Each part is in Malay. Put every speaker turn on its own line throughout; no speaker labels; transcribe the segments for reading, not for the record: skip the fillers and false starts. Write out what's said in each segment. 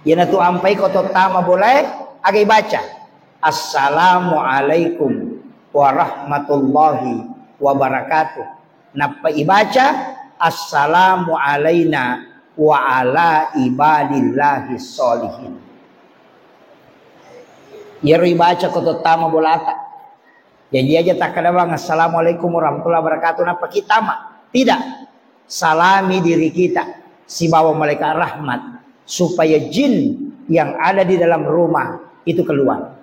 Yana tu ampai ko tama boleh agai baca Assalamualaikum warahmatullahi wabarakatuh. Napa ibaca Assalamu alaina wa ala ibadillahi sholihin. Yaro ibaca ko tama bolata. Jadi aja tak kada bang Assalamualaikum warahmatullahi wabarakatuh napa kita mah. Tidak. Salami diri kita si bawa malaikat rahmat supaya jin yang ada di dalam rumah itu keluar.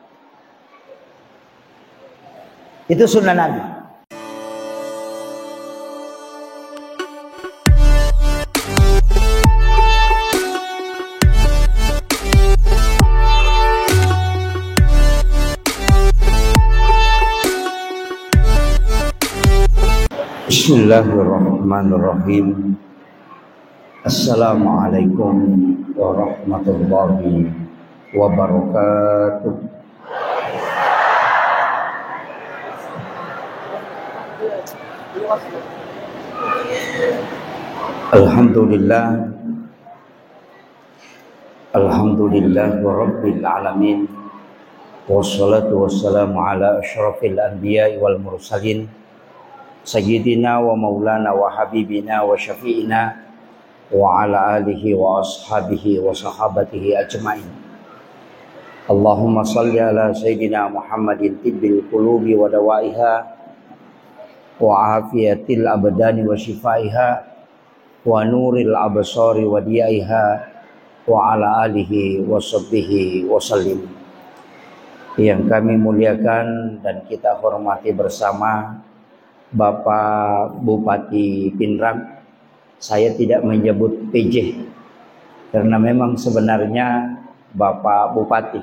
Itu sunnah Nabi. Bismillahirrahmanirrahim. Assalamualaikum warahmatullahi wabarakatuh. Alhamdulillah rabbil alamin. Wassalatu wassalamu ala asyrafil anbiya'i wal mursalin Sayyidina wa maulana wa habibina wa syafi'ina wa ala alihi wa ashabihi wa sahabatihi ajma'in. Allahumma salli ala Sayyidina Muhammadin tibbil qulubi wa dawaiha wa afiyatil abdani wa shifaiha wa nuril absari wa diyaiha wa ala alihi wa sahbihi wa sallim. Yang kami muliakan dan kita hormati bersama Bapak Bupati Pinrang. Saya tidak menyebut PJ karena memang sebenarnya Bapak Bupati,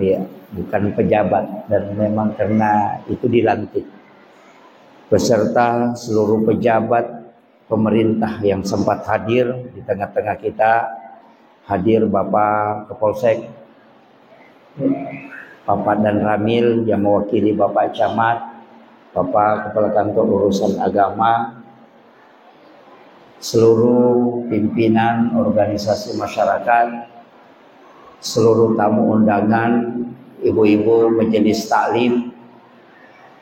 ya, bukan pejabat, dan memang karena itu dilantik beserta seluruh pejabat pemerintah yang sempat hadir. Di tengah-tengah kita hadir Bapak Kapolsek, Bapak Dan Ramil yang mewakili Bapak Camat, Bapak Kepala Kantor Urusan Agama, seluruh pimpinan organisasi masyarakat, seluruh tamu undangan, ibu-ibu majelis taklim,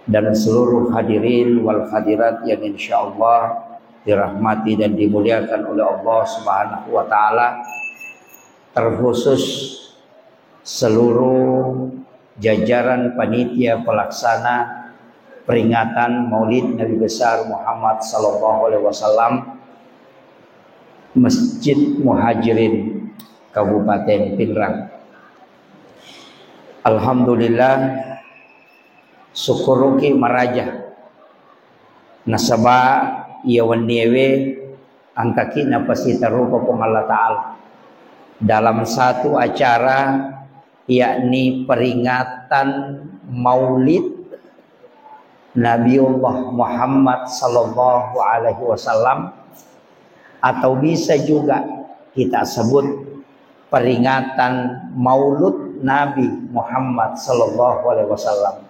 dan seluruh hadirin wal hadirat yang insya Allah dirahmati dan dimuliakan oleh Allah Subhanahu wa Ta'ala, terkhusus seluruh jajaran panitia pelaksana peringatan Maulid Nabi besar Muhammad sallallahu alaihi wasallam Masjid Muhajirin Kabupaten Pinrang. Alhamdulillah syukuruki maraja nasaba iawan niewe angkaki napasita rupa pong Allah Ta'ala dalam satu acara, yakni peringatan Maulid Nabiullah Muhammad sallallahu alaihi wasallam, atau bisa juga kita sebut peringatan Maulud Nabi Muhammad sallallahu alaihi wasallam.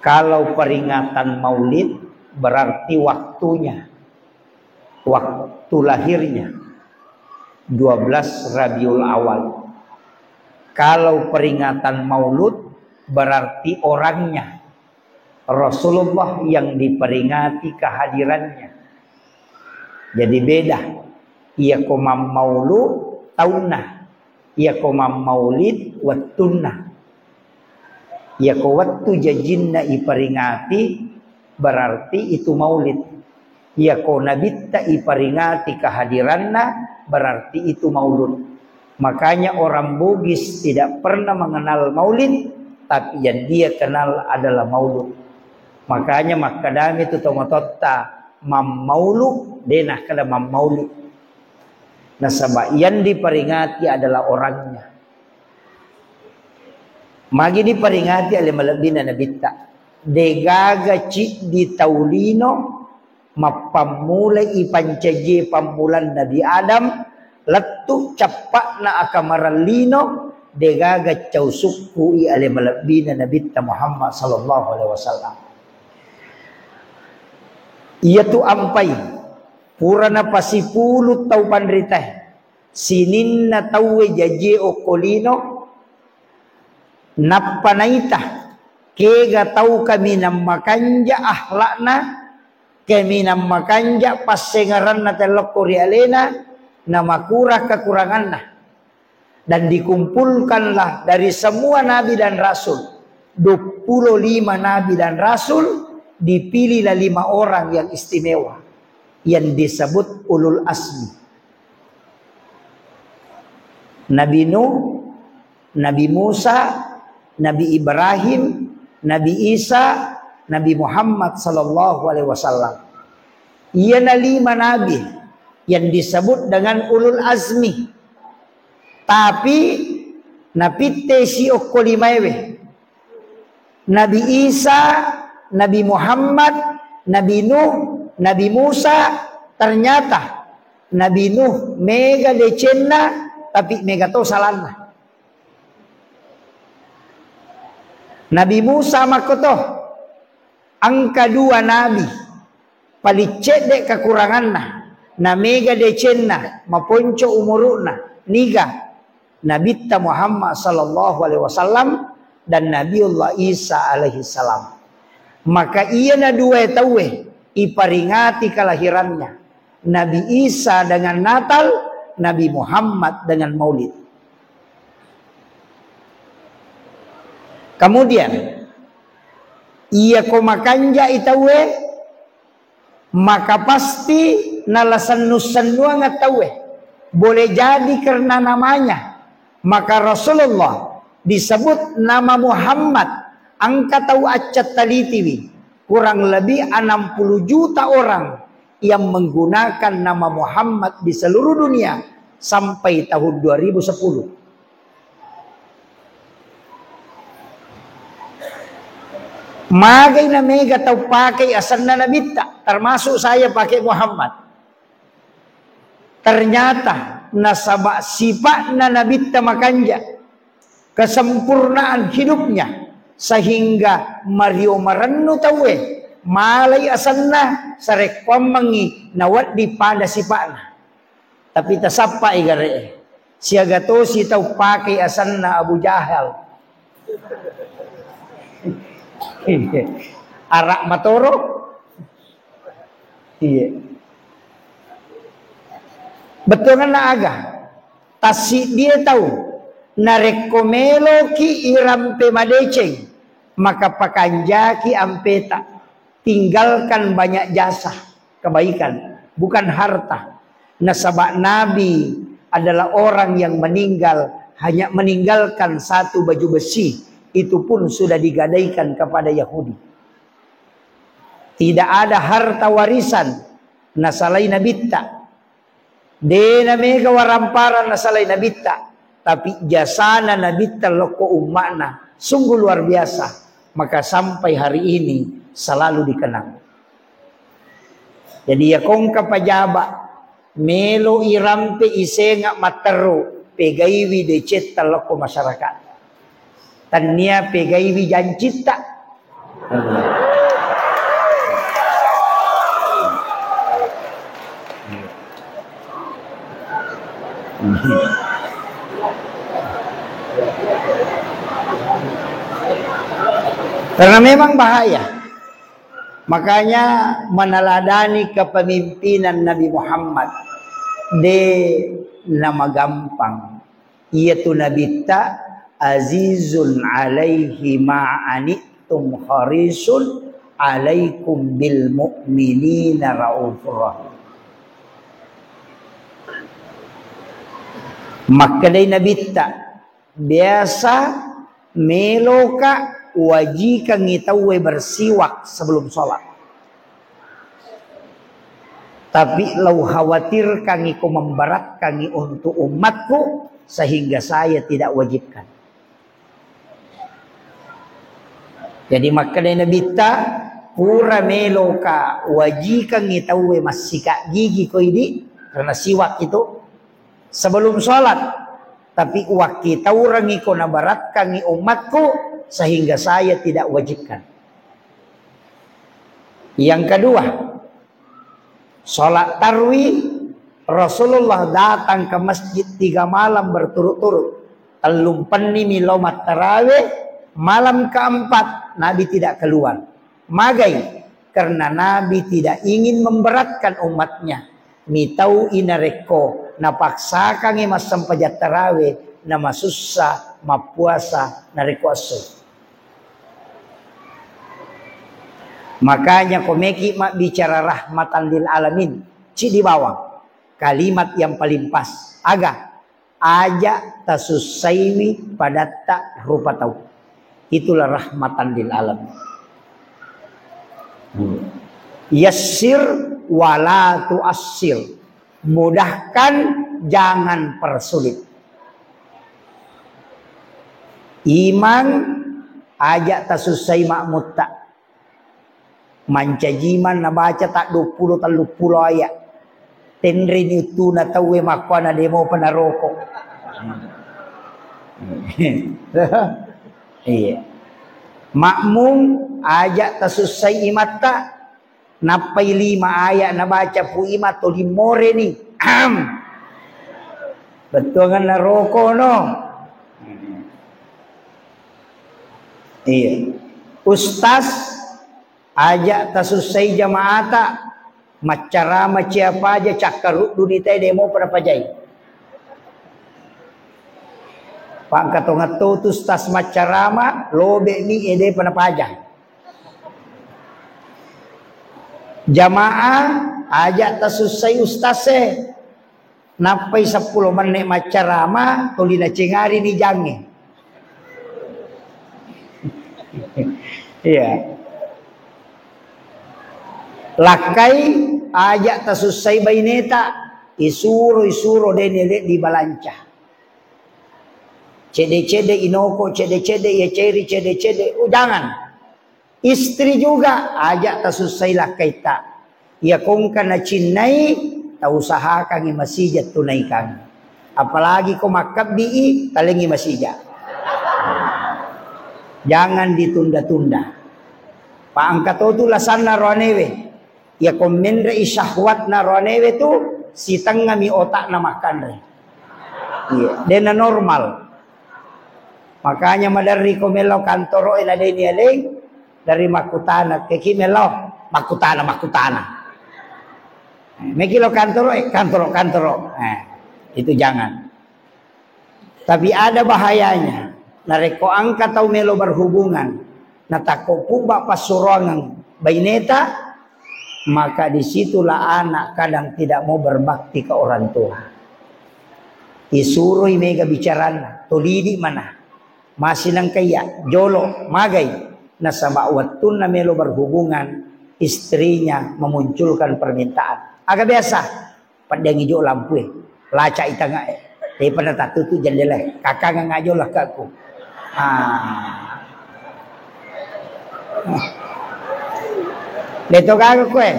Kalau peringatan Maulid berarti waktunya, waktu lahirnya 12 Rabiul Awal. Kalau peringatan Maulud berarti orangnya, Rasulullah yang diperingati kehadirannya. Jadi beda. Ia komam maulud taunah, ia komam maulid wattunah. Ia ko wattu jajinna iperingati berarti itu maulid. Ia ko nabitta iperingati kehadiranna berarti itu maulud. Makanya orang Bugis tidak pernah mengenal maulid, tapi yang dia kenal adalah maulud. Makanya makadami itu tomototta mam maulud denah kada mam maulud. Nasaba yang diperingati adalah orangnya. Magi diperingati oleh malabina nabitta. Degaga cik di taulino mappamulai ipancaje pamulan Nabi Adam letu capakna akamaralino degaga causukku oleh malabina nabitta Muhammad sallallahu alaihi wasallam. Ia tu ampai purana pasipulu tau pandritah sininna tawwe jaje okolino nappanaita kega tau kami namakanja ahlakna kami namakanja passengaranna telokori alena namakurah kekuranganna, dan dikumpulkanlah dari semua nabi dan rasul 25 nabi dan rasul, dipilihlah 5 orang yang istimewa yang disebut ulul asmi. Nabi Nuh, Nabi Musa, Nabi Ibrahim, Nabi Isa, Nabi Muhammad sallallahu alaihi wasallam. Iana 5 nabi yang disebut dengan ulul azmi. Tapi napitte si okkolimaewe. Nabi Isa, Nabi Muhammad, Nabi Nuh, Nabi Musa, ternyata Nabi Nuh mega decenna tapi mega to salanna. Nabi Musa makoto angka 2 nabi palicedek kekuranganna na mega decenna maponco umuruna niga Nabi Muhammad sallallahu alaihi wasallam dan Nabiullah Isa alaihi salam. Maka ia na 2 tawe iparingati kelahirannya, Nabi Isa dengan Natal, Nabi Muhammad dengan Maulid. Kemudian ia komakanja itawe maka pasti nalasan nusanua ngatawe boleh jadi karena namanya, maka Rasulullah disebut nama Muhammad angka tahu acat talitiwi kurang lebih 60 juta orang yang menggunakan nama Muhammad di seluruh dunia sampai tahun 2010. Magai na mega tau pakai asal na nabita, termasuk saya pakai Muhammad. Ternyata nasaba sifat na nabita makanja kesempurnaan hidupnya sehingga Mario marennu tawe malai asanna sarek pamangi nawat di pada sifatna. Tapi tasapa igare siaga to si tau pakai asanna Abu Jahal. Arak matoro. Iya. Betul kan aga. Tasi dia tahu narekomelo ki irampe madeceng maka pakanjaki ampeta, tinggalkan banyak jasa kebaikan bukan harta. Nasabak Nabi adalah orang yang meninggal hanya meninggalkan 1 baju besi, itu pun sudah digadaikan kepada Yahudi. Tidak ada harta warisan nasalai nabitta dena mega warampara nasalai nabitta, tapi jasana nabitta loko ummana sungguh luar biasa, maka sampai hari ini selalu dikenang. Jadi ya kongka pajaba melo irampe isenga matero pegaiwi decetta loko masyarakat tania pegaiwi jancita. Karena memang bahaya. Makanya meneladani kepemimpinan Nabi Muhammad de nama gampang. Iaitu Nabi ta azizun alaihi ma'anitum harisun alaikum bil mu'minina raufur rahim. Maka dari Nabi ta biasa meloka wajika ngitawe bersiwak sebelum sholat. Tapi lau khawatir kangi ko memberat kangi untuk umatku sehingga saya tidak wajibkan. Jadi maka dari Nabi ta pura meloka wajika ngitawe masika gigi ko ini karena siwak itu sebelum sholat. Tapi waktu taurangi ko nabarat kangi umatku sehingga saya tidak wajibkan. Yang kedua, sholat tarwih Rasulullah datang ke masjid 3 malam berturut-turut. Telumpeni milomat tarawih. Malam keempat Nabi tidak keluar. Magai karena Nabi tidak ingin memberatkan umatnya. Mitau inareko napaksakan mas sampajat tarawih nama susah mapuasa nareko aso. Makanya komeki mak bicara rahmatan lil alamin. Ci di bawah kalimat yang paling pas. Aga aja tasusaiwi pada tak rupa tahu. Itulah rahmatan lil alamin. Yassir wala tu'assir. Mudahkan, jangan persulit. Iman ajak tasusai makmud tak. Mancajiman na baca tak 20 ayat. Tenrin itu na tawe makwana demo panaroko. Iya. Makmum ajak tasusai imata. Napai 5 ayat na baca pu imat to limore ni. Betul kan naroko no. Iya. Ustaz ajak tasusai jamaata. Macara siapa aja cakar dunita demo pada pajai. Pangkatongato tu ustaz macarama lobe ni ede pada pajai. Jamaah ajak tasusai ustase. Napai 10 menit macarama tolina cengari ni jange. Iya. Lakai ajak tasusai baineta isuro dene di balanca. Cede inoko cede ya ceri cede. Jangan. Istri juga ajak tasusai lakai tak. Ya kong kana cinai ta usahakan masijat tunaikan. Apalagi kau makab di talengi masijat. Jangan ditunda-tunda. Pak angkat tu lasana ronewe. Ya komendra isyahwat na ronewe tu si tengah mi otak na makan re. Iya, dena normal. Makanya madari komelo kantoro ina deni aleng dari makutana ke kimelo makutana. Mekilo kantoro. Itu jangan. Tapi ada bahayanya. Nareko angkat tau melo berhubungan. Natako pubak pasurongan baineta. Maka disitulah anak kadang tidak mau berbakti ke orang tua. Isuruh mega bicarana. Tolidi mana. Masih nang kaya. Jolo. Magai. Nasaba watun na melo berhubungan. Istrinya memunculkan permintaan. Agak biasa. Padang hijau lampu. Laca itanga. Tapi pada tak tutup jendela. Kakak ngajo lah kakku. Beto kagak kue.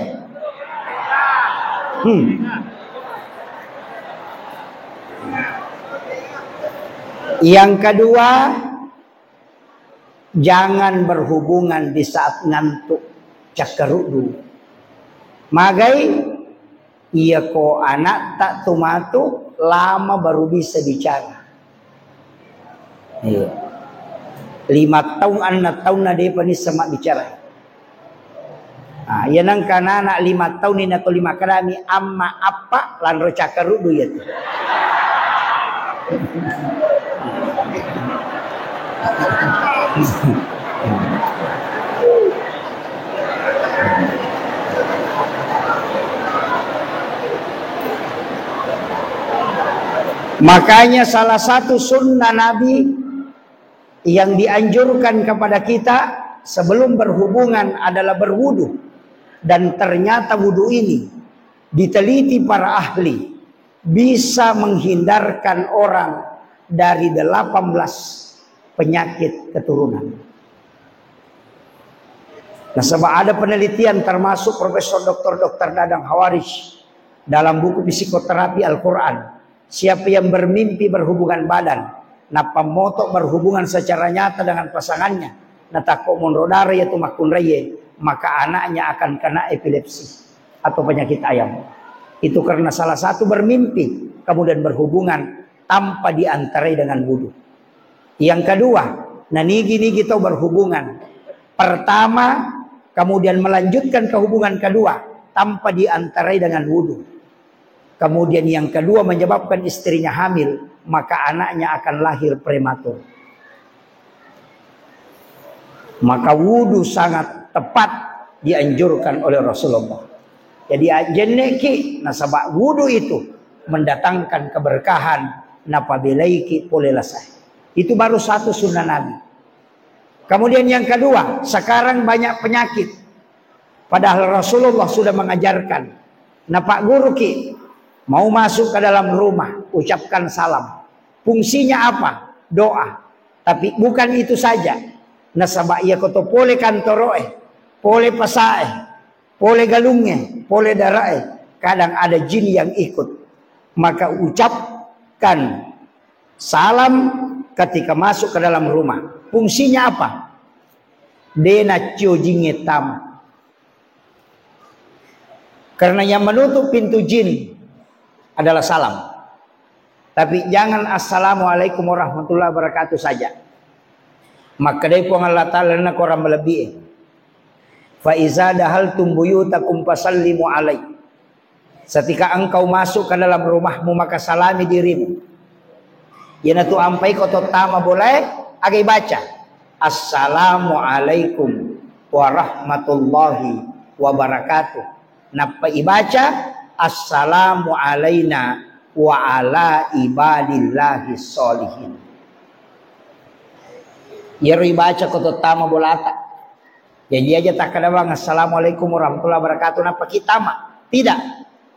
Yang kedua, jangan berhubungan di saat ngantuk. Cakarudu. Magai iya ko anak tak tumatu lama baru bisa bicara. Iya. 5 tahun anak tahun na dia panis sama bicara. Yan ang kanana 5 tahun ni nato 5 karami amma apa lanro cakarudu ya. Makanya salah satu sunnah Nabi yang dianjurkan kepada kita sebelum berhubungan adalah berwudu. Dan ternyata wudu ini diteliti para ahli bisa menghindarkan orang dari 18 penyakit keturunan. Nah, sebab ada penelitian termasuk Profesor Dr. Dadang Hawaris dalam buku Psikoterapi Al-Quran. Siapa yang bermimpi berhubungan badan, napa motok berhubungan secara nyata dengan pasangannya, natako monrodara yaitu makun raya, maka anaknya akan kena epilepsi atau penyakit ayam. Itu karena salah satu bermimpi, kemudian berhubungan tanpa diantarai dengan wudu. Yang kedua, nigi tahu berhubungan. Pertama, kemudian melanjutkan ke hubungan kedua tanpa diantarai dengan wudu. Kemudian yang kedua menyebabkan istrinya hamil, maka anaknya akan lahir prematur. Maka wudu sangat tepat dianjurkan oleh Rasulullah. Jadi jeneki nasabak wudu itu mendatangkan keberkahan napabilaiki polelasai. Itu baru satu sunnah Nabi. Kemudian yang kedua, sekarang banyak penyakit. Padahal Rasulullah sudah mengajarkan. Napak guru ki mau masuk ke dalam rumah, ucapkan salam. Fungsinya apa? Doa. Tapi bukan itu saja. Nasabak ia koto pole kantoroe, pole pasae, pole galungnya, pole darae. Kadang ada jin yang ikut. Maka ucapkan salam ketika masuk ke dalam rumah. Fungsinya apa? Dena ciojingetam. Karena yang menutup pintu jin adalah salam. Tapi jangan assalamualaikum warahmatullahi wabarakatuh saja. Maka dari pun Allah Ta'ala nak orang melebihi. Fa iza dahaltum buyutakum fasallimu alai. Ketika engkau masuk ke dalam rumahmu maka salami dirimu. Yana tu ampai kau tama boleh agai baca assalamualaikum warahmatullahi wabarakatuh. Napa ibaca assalamu alaina wa ala ibadillahi sholihin. Ya ibaca kau tama bolata. Jadi aja tak kada bang assalamualaikum warahmatullahi wabarakatuh napa kita mah tidak.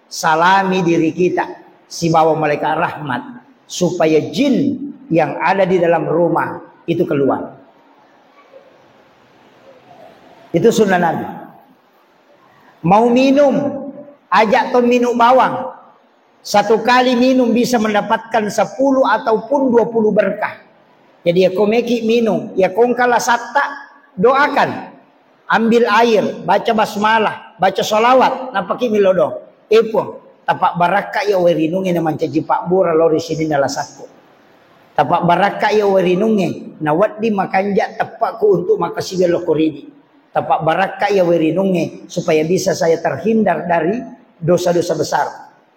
Salami diri kita si bawa malaikat rahmat supaya jin yang ada di dalam rumah itu keluar. Itu sunnah Nabi. Mau minum, ajak ton minum bawang. Satu kali minum bisa mendapatkan 10 ataupun 20 berkah. Jadi ya komeki minum, ya kongkala satta, doakan. Ambil air, baca basmalah, baca sholawat, napaki milodo. Epon, tapak baraka ya werinungi na mancaji pak bura lori sini nala sako. Tapak baraka ya werinungi na waddi makanja tapakku untuk makasih lokoridi. Tapak baraka ya werinungi supaya bisa saya terhindar dari dosa-dosa besar.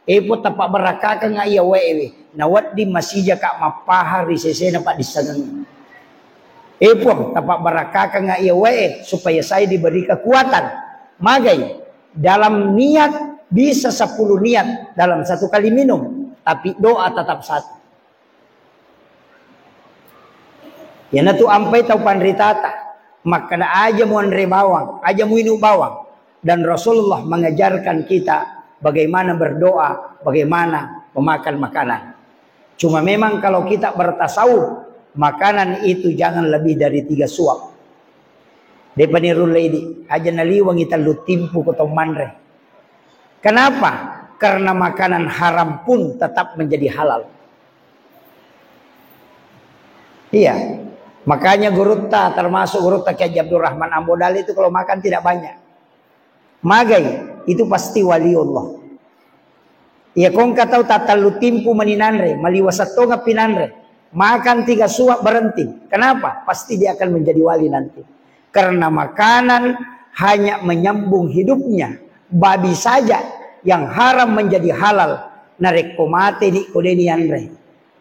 Epo tapak baraka ka nga iya wewe na waddi masija ka mapahari sesena pak disagang. Epo tapak baraka ka nga iya wewe supaya saya diberi kekuatan. Magai dalam niat bisa 10 niat dalam satu kali minum, tapi doa tetap satu. Ya natu ampai tau panritata, maka na aja mu andre bawang, aja mu inu bawang. Dan Rasulullah mengajarkan kita bagaimana berdoa, bagaimana memakan makanan. Cuma memang kalau kita bertasawuf, makanan itu jangan lebih dari 3 suap. Depanirul lady, aja naliwang kita lutimpu ko manre. Kenapa? Karena makanan haram pun tetap menjadi halal. Iya. Makanya gurutta termasuk gurutta Kiai Abdul Rahman Ambodali itu kalau makan tidak banyak. Magai itu pasti waliullah. Iya kong katau tatalu timpu meninanre, maliwasatonga pinanre. Makan 3 suap berhenti. Kenapa? Pasti dia akan menjadi wali nanti. Karena makanan hanya menyambung hidupnya. Babi saja yang haram menjadi halal. Narek komate di kodenianre.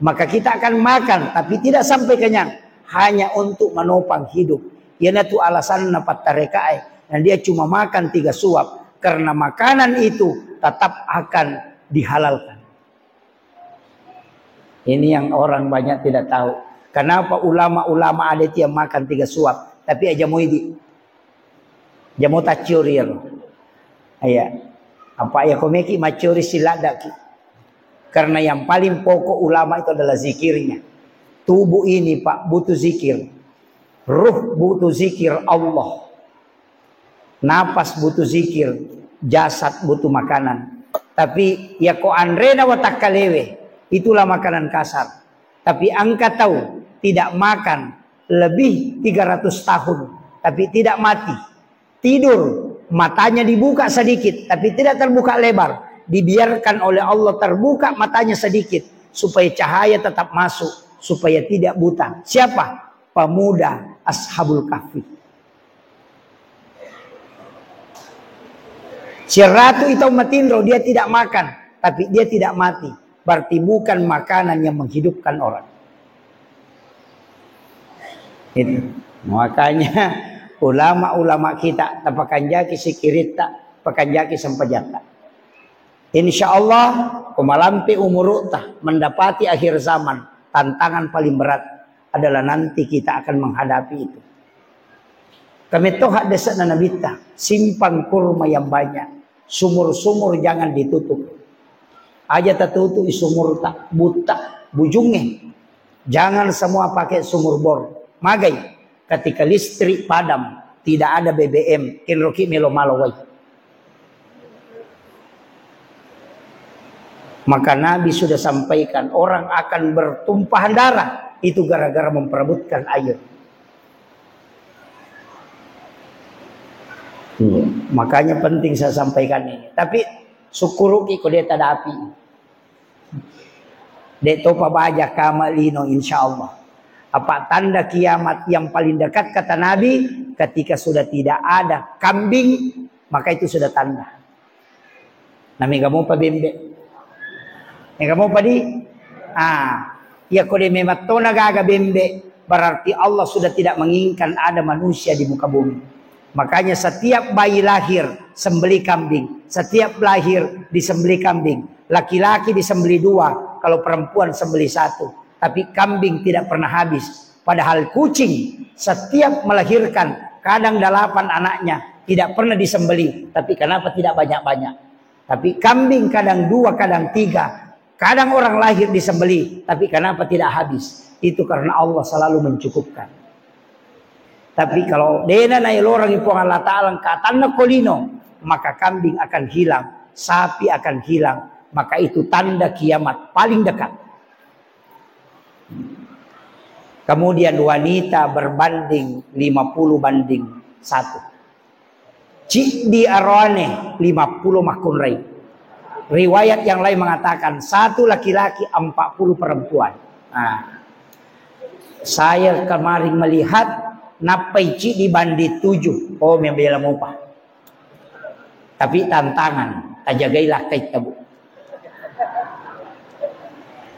Maka kita akan makan tapi tidak sampai kenyang. Hanya untuk menopang hidup. Yana tu alasan napat tarekai. Dan dia cuma makan 3 suap. Karena makanan itu tetap akan dihalalkan. Ini yang orang banyak tidak tahu. Kenapa ulama-ulama ada yang makan 3 suap. Tapi aja mau ini. Jamu tacurir. Ayah. Apa ya komeki macuri siladaki. Karena yang paling pokok ulama itu adalah zikirnya. Tubuh ini Pak butuh zikir. Ruh butuh zikir Allah. Napas butuh zikir. Jasad butuh makanan. Tapi ya ko andrena watakalewe. Itulah makanan kasar. Tapi angka tahu tidak makan lebih 300 tahun. Tapi tidak mati. Tidur. Matanya dibuka sedikit. Tapi tidak terbuka lebar. dibiarkan oleh Allah terbuka matanya sedikit supaya cahaya tetap masuk, supaya tidak buta. Siapa? Pemuda Ashabul Kahfi. Si ratu itu matindro, dia tidak makan, tapi dia tidak mati. Berarti bukan makanan yang menghidupkan orang. Itu. Makanya ulama-ulama kita tapakanjaki sikirita, pakanjaki sampajata. Insya Allah kumalampi umurutah mendapati akhir zaman, tantangan paling berat adalah nanti kita akan menghadapi itu. Kami toh desa na nabita, simpang kurma yang banyak, sumur-sumur jangan ditutup. Aja tertutup sumur tak buta, bujungnya. Jangan semua pakai sumur bor. Magai, ketika listrik padam, tidak ada BBM, kinroki melo malawai. Maka Nabi sudah sampaikan orang akan bertumpahan darah. Itu gara-gara memperebutkan air. Makanya penting saya sampaikan ini. Tapi syukuruki kok dia tak ada api. Dia topa baja kamalino insya Allah. Apa tanda kiamat yang paling dekat kata Nabi? Ketika sudah tidak ada kambing, maka itu sudah tanda. Nami kamu pa bimbe. Kamu pa di? Ya kode memato nagaga bimbe. Berarti Allah sudah tidak menginginkan ada manusia di muka bumi. Makanya setiap bayi lahir sembeli kambing. Setiap lahir disembeli kambing. Laki-laki disembeli 2. Kalau perempuan sembeli 1. Tapi kambing tidak pernah habis. Padahal kucing setiap melahirkan kadang 8 anaknya. Tidak pernah disembeli. Tapi kenapa tidak banyak-banyak? Tapi kambing kadang 2, kadang 3. Kadang orang lahir disembeli. Tapi kenapa tidak habis? Itu karena Allah selalu mencukupkan. Tapi kalau dena na orang ipo Allah Ta'ala katana kolino, maka kambing akan hilang, sapi akan hilang, maka itu tanda kiamat paling dekat. Kemudian wanita berbanding 50-1. Cik di arwane 50 makunrai. Riwayat yang lain mengatakan 1 laki-laki 40 perempuan. Saya kemarin melihat napai ci dibanding 7. Oh membela mupa. Tapi tantangan. Tajagailah kait tabu.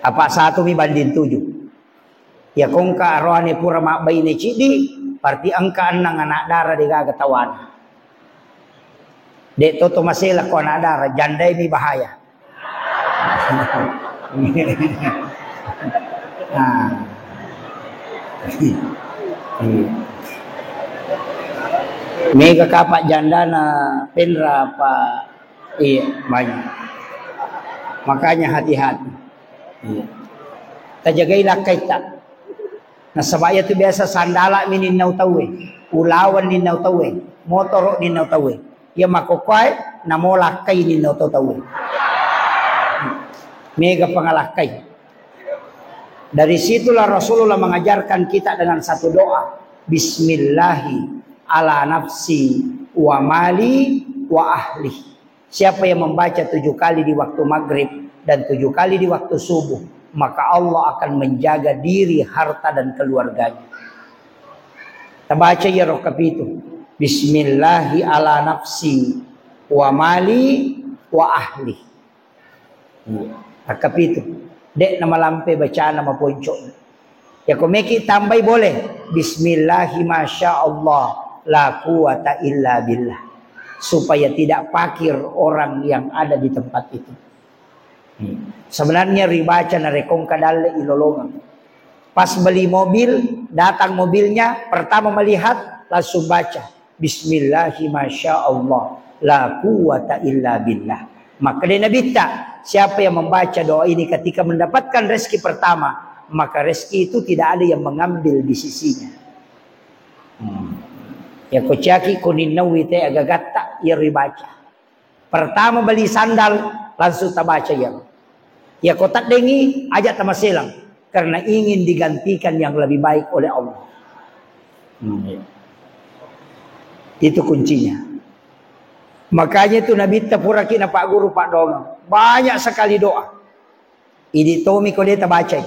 Apa 1 dibanding 7. Ya kongka arwane pura mak bayi ne cidi. Berarti angka 6 anak darah di gagatawan. Dek toto masela ko anak darah. Jandai mi bahaya. Mega kapak janda na penra apa banyak. Makanya hati-hati. Tajagailah kaita. Nah sabaya tu biasa sandala mininaw tawe, ulawan ninaw tawe, motor ninaw tawe. Ya makokoy na molakay ninaw tawe. Mega pangalakay. Dari situlah Rasulullah mengajarkan kita dengan satu doa. Bismillahi ala nafsi wa mali wa ahli. Siapa yang membaca 7 kali di waktu maghrib dan 7 kali di waktu subuh, maka Allah akan menjaga diri, harta dan keluarganya. Kita baca ya rokab itu. Bismillahi ala nafsi wa mali wa ahli. Rokab itu. Dek nama lampe bacaan nama ponco. Ya komeki tambah boleh. Bismillahi masya Allah la quwata illa billah. Supaya tidak pakir orang yang ada di tempat itu. Sebenarnya ribaca narekong kadale ilolongan. Pas beli mobil, datang mobilnya, pertama melihat langsung baca. Bismillahi masya Allah la quwata illa billah. Maka dia Nabi tak, siapa yang membaca doa ini ketika mendapatkan rezeki pertama, maka rezeki itu tidak ada yang mengambil di sisinya. Ya kocaki kuninawi te agagatta ya ribaca. Pertama beli sandal langsung tabaca ya. Ya kotak dengi ajak tamaselang karena ingin digantikan yang lebih baik oleh Allah. Itu kuncinya. Makanya itu Nabi tapuraki na Pak Guru Pak Dong. banyak sekali doa. Ini Tommy kau dia terbaca.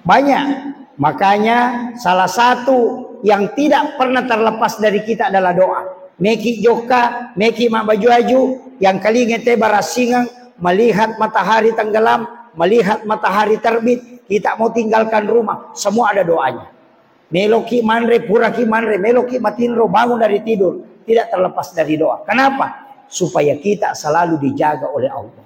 Banyak. Makanya salah satu yang tidak pernah terlepas dari kita adalah doa. Meki joka, meki mak baju aju, yang kali ngete barasingang, melihat matahari tenggelam, melihat matahari terbit, kita mau tinggalkan rumah, semua ada doanya. Meloki manre, puraki manre, meloki matinro, bangun dari tidur, tidak terlepas dari doa. Kenapa? Supaya kita selalu dijaga oleh Allah.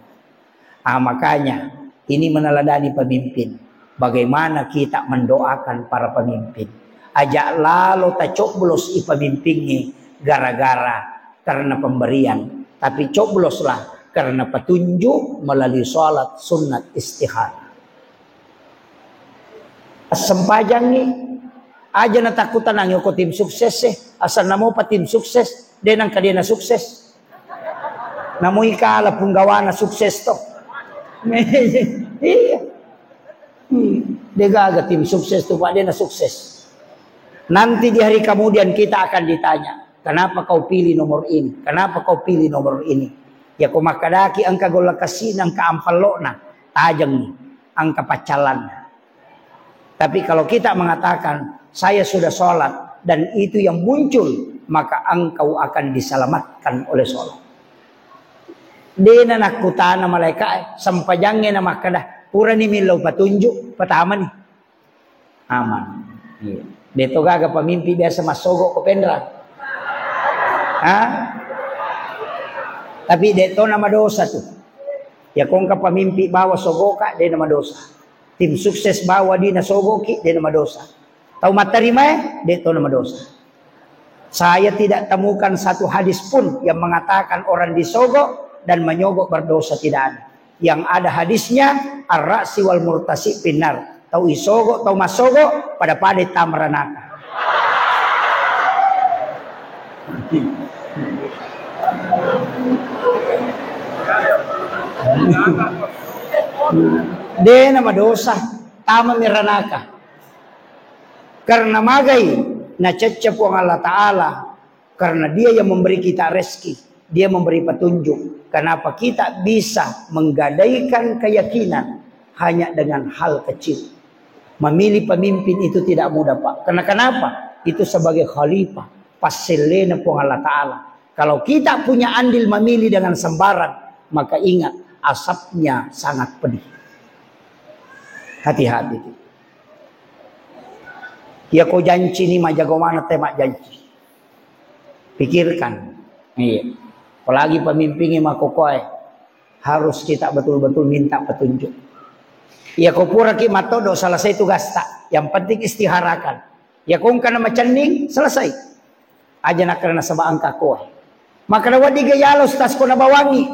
Makanya ini meneladani pemimpin. Bagaimana kita mendoakan para pemimpin. Ajak lalu tak coblos i pemimpinnya gara-gara karena pemberian. Tapi cobloslah karena petunjuk melalui sholat sunat istihara. Sempajang ni aja na takutan ang ko tim sukses asal namo pa tim sukses denang kadena sukses. Namo ikala punggawa na sukses to. Iya. Degaga tim sukses tu Pak, dia na sukses. Nanti di hari kemudian kita akan ditanya, kenapa kau pilih nomor ini? Kenapa kau pilih nomor ini? Ya kau makadaki angka gola kasih angka ampalo na tajam nih, angka pacalan. Tapi kalau kita mengatakan saya sudah sholat dan itu yang muncul, maka engkau akan diselamatkan oleh sholat. Dena nakutana malaikat sampajangnya nama kadah. Pura ni milau petunjuk pertama nih aman. Iya. Deto gaga pemimpi biasa masogok ke pendra. Tapi deto nama dosa tuh. Ya kongka pemimpi bawa sogoka dia nama dosa. Tim sukses bawa dia nasogoki dia nama dosa. Tahu materima deto nama dosa. Saya tidak temukan satu hadis pun yang mengatakan orang disogok dan menyogok berdosa, tidak ada. Yang ada hadisnya ar-ra'si wal murtasi pinar. Tau isogo, tau masogo pada tamaranaka. Dia nama dosa tama miranaka. Karena magai na cecep Allah Ta'ala. Karena dia yang memberi kita rezeki. Dia memberi petunjuk. Kenapa kita bisa menggadaikan keyakinan hanya dengan hal kecil. Memilih pemimpin itu tidak mudah Pak. Karena kenapa? Itu sebagai khalifah. Pasilena pun Allah Ta'ala. Kalau kita punya andil memilih dengan sembarang, maka ingat asapnya sangat pedih. Hati-hati. Ya kau janji ni majago mana temak janji. Pikirkan. Iya. Apalagi pemimpinnya makokoy, harus kita betul-betul minta petunjuk. Ya kau pura ki matodo selesai tugas tak. Yang penting istiharakan. Ya kau kana macaning selesai. Aja nak karena sebab angka kau. Maka dapat digayalos tas kau nabawangi.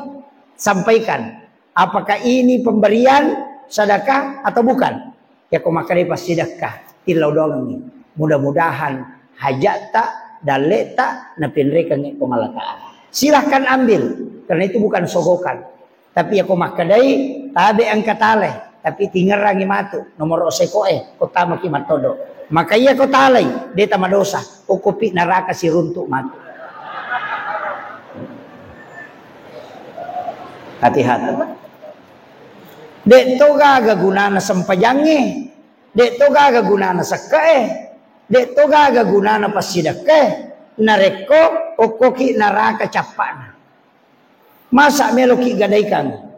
Sampaikan. Apakah ini pemberian sedekah atau bukan? Ya kau makan pas sedekah. Tilau dolong ni. Mudah-mudahan hajat tak dalek tak napinrekan ni pengalataan. Silahkan ambil, karena itu bukan sogokan. Tapi aku makadai, tabe angkat taleh, tapi tinggal rangi matu, nomor osekoe, kota maki matodo. Maka iya kau talai, dia tama dosa, kopi neraka si runtuk matu. Hati-hati. Dek toga aga gunana sempajangnya, dek toga aga gunana sakae, dek toga aga gunana pasidakae. Nareko okoki naraka capana. Masa meloki gadaikan.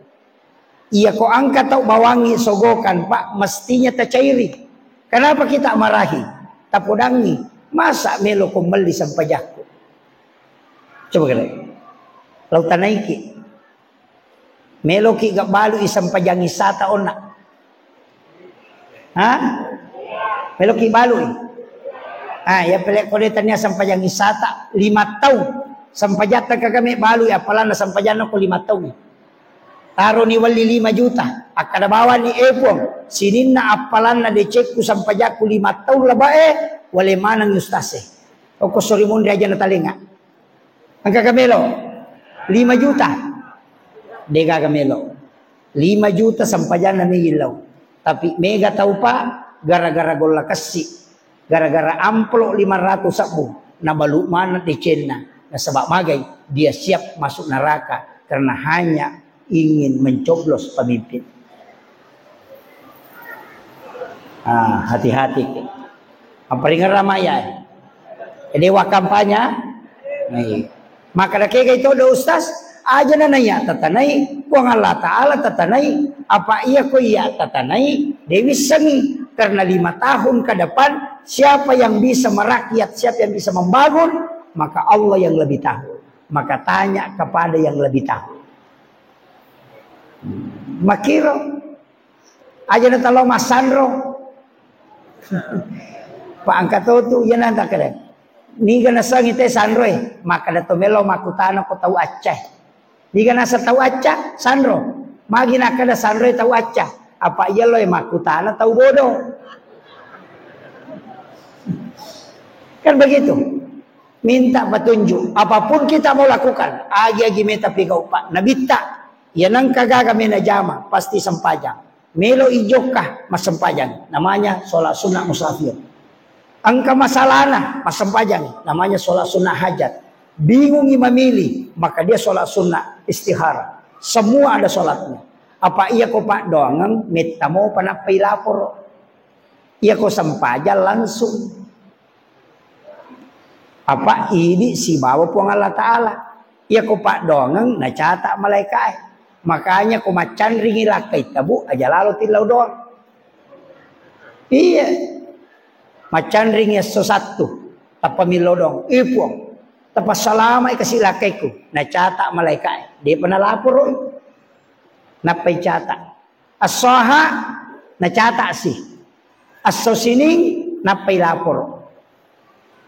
Iya ko angkat tau bawangi sogokan Pak, mestinya tercairi. Kenapa kita marahi? Tapodangi. Masa melo ko meli sampajaku. Coba kira. Lautan naiki. Meloki gak balu isampajangi sata ona. Meloki balu. Ya pelek kodetannya sampajang isata 5 tahun. Sampajatan ka kami balu ya pala na sampajan ko 5 tahun. Taro ni wali 5 juta. Akada bawa ni epong. Sinin na apalan na decek ku sampajaku 5 tahun labae. Wale manang yustase. O ko sorry mo aja na talinga. Ang kakamelo 5 juta. Dega kamelo 5 juta sampajan na ni ilaw. Tapi mega tau pa gara-gara gola kasi. Gara-gara amplop 500 sabu na balu mana di China na sebab magai dia siap masuk neraka karena hanya ingin mencoblos pemimpin. Hati-hati. Paling ramai dewa kampanye. Maka dah kaya itu ada ustaz aja na naya tatanay kung Allah Ta'ala tatanay apa iya ko iya tatanay Dewi sengi karena 5 tahun ke depan siapa yang bisa merakyat, siapa yang bisa membangun, maka Allah yang lebih tahu. Maka tanya kepada yang lebih tahu. Makiro aja na talo masandro Pak angkat tu yan nanta keren ni gana sangite sandro maka dato melo makutana ko tahu aceh. Di kana sa tahu acah sandro magi nakada sandro tahu acah apa iya lo makutana tahu bodoh. Kan begitu. Minta petunjuk apapun kita mau lakukan agi-agi meta pigau pak nabita yanang kagaga mena jama pasti sempajang melo ijokah mas sempajang namanya sholat sunnah musafir. Angka masalahna mas sempajang namanya sholat sunnah hajat. Bingung memilih maka dia sholat sunnah istihara. Semua ada sholatnya. Apa iya ko pak doangang meta mo panapai lapor. Iya ko sampaja langsung. Apa ini si bawa puang Allah Ta'ala. Iya ko pak doangang nacata malaikat. Makanya ko macan ringi lakai tabu aja lalu tilau doang. Iya. Macan ringi sesatu. Tapamilo dong. Ipuang. Tapas salama kasih lakaiku. Nacata malaikat. Dia pernah lapor. Napai cata. As-soha nacata sih. As-sosining napai lapor.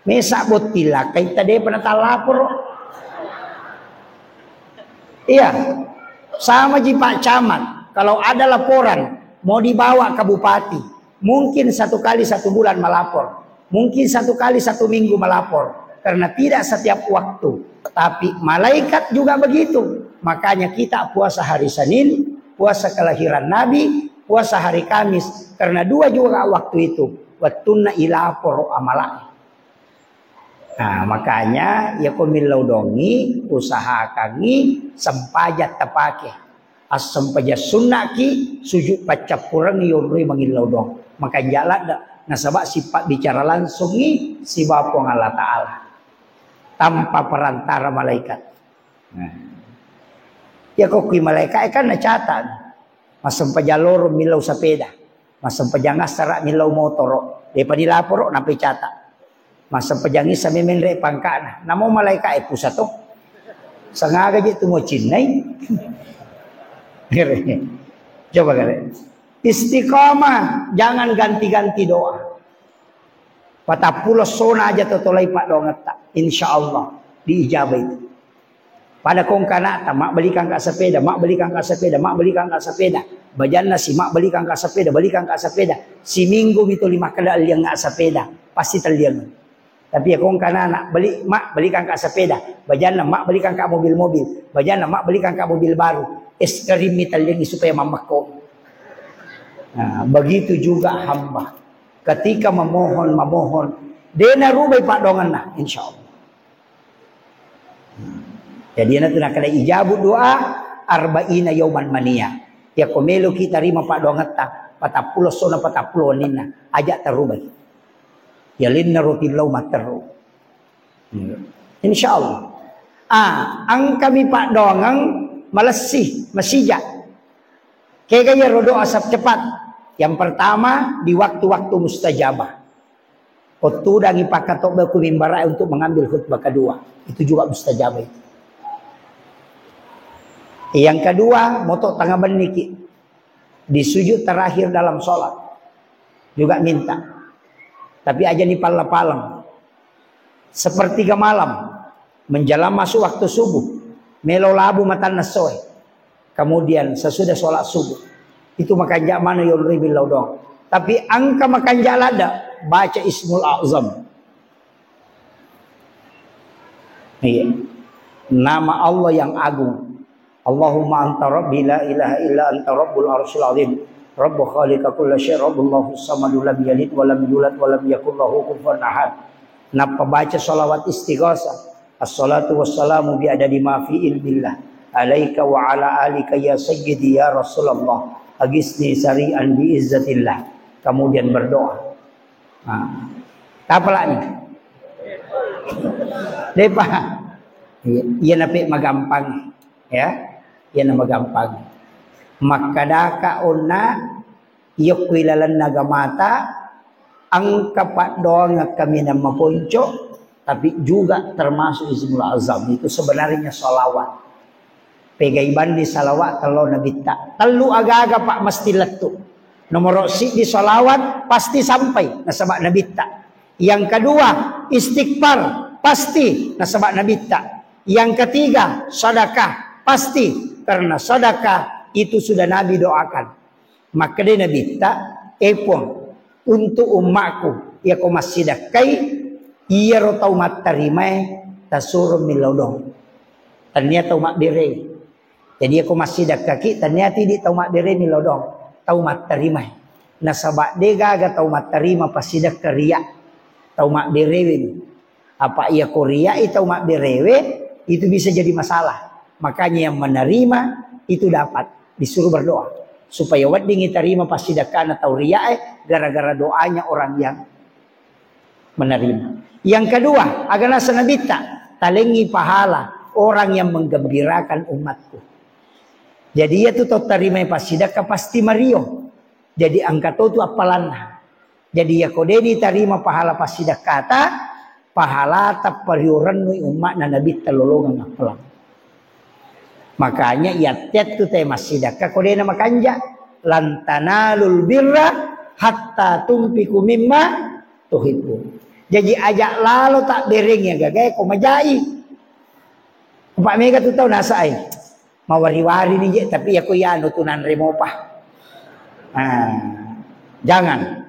Mesa botila kay tadi pernah talapor. Iya. Sama ji Pak Camat. Kalau ada laporan mau dibawa ke bupati, mungkin 1 kali 1 bulan melapor. Mungkin 1 kali 1 minggu melapor. Karena tidak setiap waktu. Tapi malaikat juga begitu. Makanya kita puasa hari Senin, puasa kelahiran Nabi, puasa hari Kamis. Karena 2 juga waktu itu. Wattuna ilapor amalai. Nah makanya ya kumilau dongi usaha kami sempajat tepake. As sempajat sunnaki sujud pacapurang yonrui mangilau dong. Maka jalan nasabak sifat bicara langsung si bapong Allah Ta'ala. Tanpa perantara malaikat. Nah. Ya kok kui malaikat kan nacatan. Masam pajalor milau sepeda. Masam pajangas sarak milau motor. Depa dilapor napi catat. Masam pajangis sa memendre pangkana. Namo malaikat pusat to. Sangaga gitu mo cinay. Coba kalian. Istiqamah, jangan ganti-ganti doa. Patapulos sona aja totolay pak dongata. Insya Allah diijabah itu. Pada kong kanata, mak belikan ka sepeda, mak belikan ka sepeda, mak belikan ka sepeda. Bajan nasi, mak belikan ka sepeda, belikan ka sepeda. Si minggu itu 5 kali liang ka sepeda, pasti terliang. Tapi ya kong kanana, mak belikan ka sepeda. Bajan mak belikan ka mobil-mobil. Bajan mak belikan ka mobil baru. Eskrim terliang supaya mamakko. Nah, begitu juga hamba. Ketika memohon, dena rubay pak dongan na, insya Allah. Jadi nanti nak kena ijabut doa arba'ina yauman mania. Ya komelo kita rima pak dongan ta, 40 sona 40 nina, ajak terubay. Ya linna rutillau materu. Insya Allah. Ang kami pak dongang malesih, masijak. Kaya gaya rodo asap cepat. Yang pertama di waktu-waktu mustajabah. Kotu dangi pakatok baku mimbarai untuk mengambil khutbah kedua. Itu juga mustajabah itu. Yang kedua, motok tengah beniki. Di sujud terakhir dalam sholat. Juga minta. Tapi aja di palang-palang. Sepertiga malam. Menjelang masuk waktu subuh. Melo labu matan nasoy. Kemudian sesudah sholat subuh. Itu makan jak mana yurri bilau dong. Tapi angka makan jak lada. Baca Ismul A'zam. Iya. Nama Allah yang agung. Allahumma anta rabbi la ilaha illa anta rabbul arsyil azim. Rabbu khaliqa kulla syai' rabbullahu samadu lam yalid wa lam yulad wa lam yakul lahu kufuwan ahad. Napa baca salawat istighosah. As-salatu wassalamu bi adadi ma fi ilmillah. alaika wa ala alika ya sayyidi ya Rasulullah agisni sari'an bi izzatillah. Kemudian berdoa. Apa lagi? Depa. Iya napi magampang ya. Iya nama gampang. Makadaka onna yok wilalan nagamata ang kapat doang kami nama ponco, tapi juga termasuk ismul azam itu sebenarnya salawat. Pegaiban di salawat kalau nabita. Telu aga-aga pak mesti letu. Nomor si di salawat pasti sampai nasabak nabita. Yang kedua istighfar pasti nasabak nabita. Yang ketiga sedekah pasti karena sedekah itu sudah Nabi doakan. Maka dia nabita epon untuk umatku ya ko masidakai iya ro taumat tarimai tasur milodong. Tanya taumat bere. Jadi aku masih dak kaki ternyata di taumat bere milodong taumat tarimai. Nasabak dega ga taumat tarima pasidak keria taumat berewe. Apa ia korea itu taumat berewe itu bisa jadi masalah. Makanya yang menerima itu dapat disuruh berdoa supaya wading terima pasidakan atau ria gara-gara doanya orang yang menerima. Yang kedua, agana sanabita talengi pahala orang yang menggembirakan umatku. Jadi ya tu terima pasidaka pasti Mario. Jadi angka tu apalana. Jadi ya kodeni terima pahala pasidakata pahala tapariuran nui umat na nabi talolongan apalang. Makanya ya tet tu teh masidaka kodena makanja lantanalul birra hatta tumpiku mimma tuhibbu. Jadi ajak lalu tak bereng ya gagay kumajai. Pak mega tu tahu nasai. Mawari-wari ni je tapi aku ya nutunan remopah. Jangan.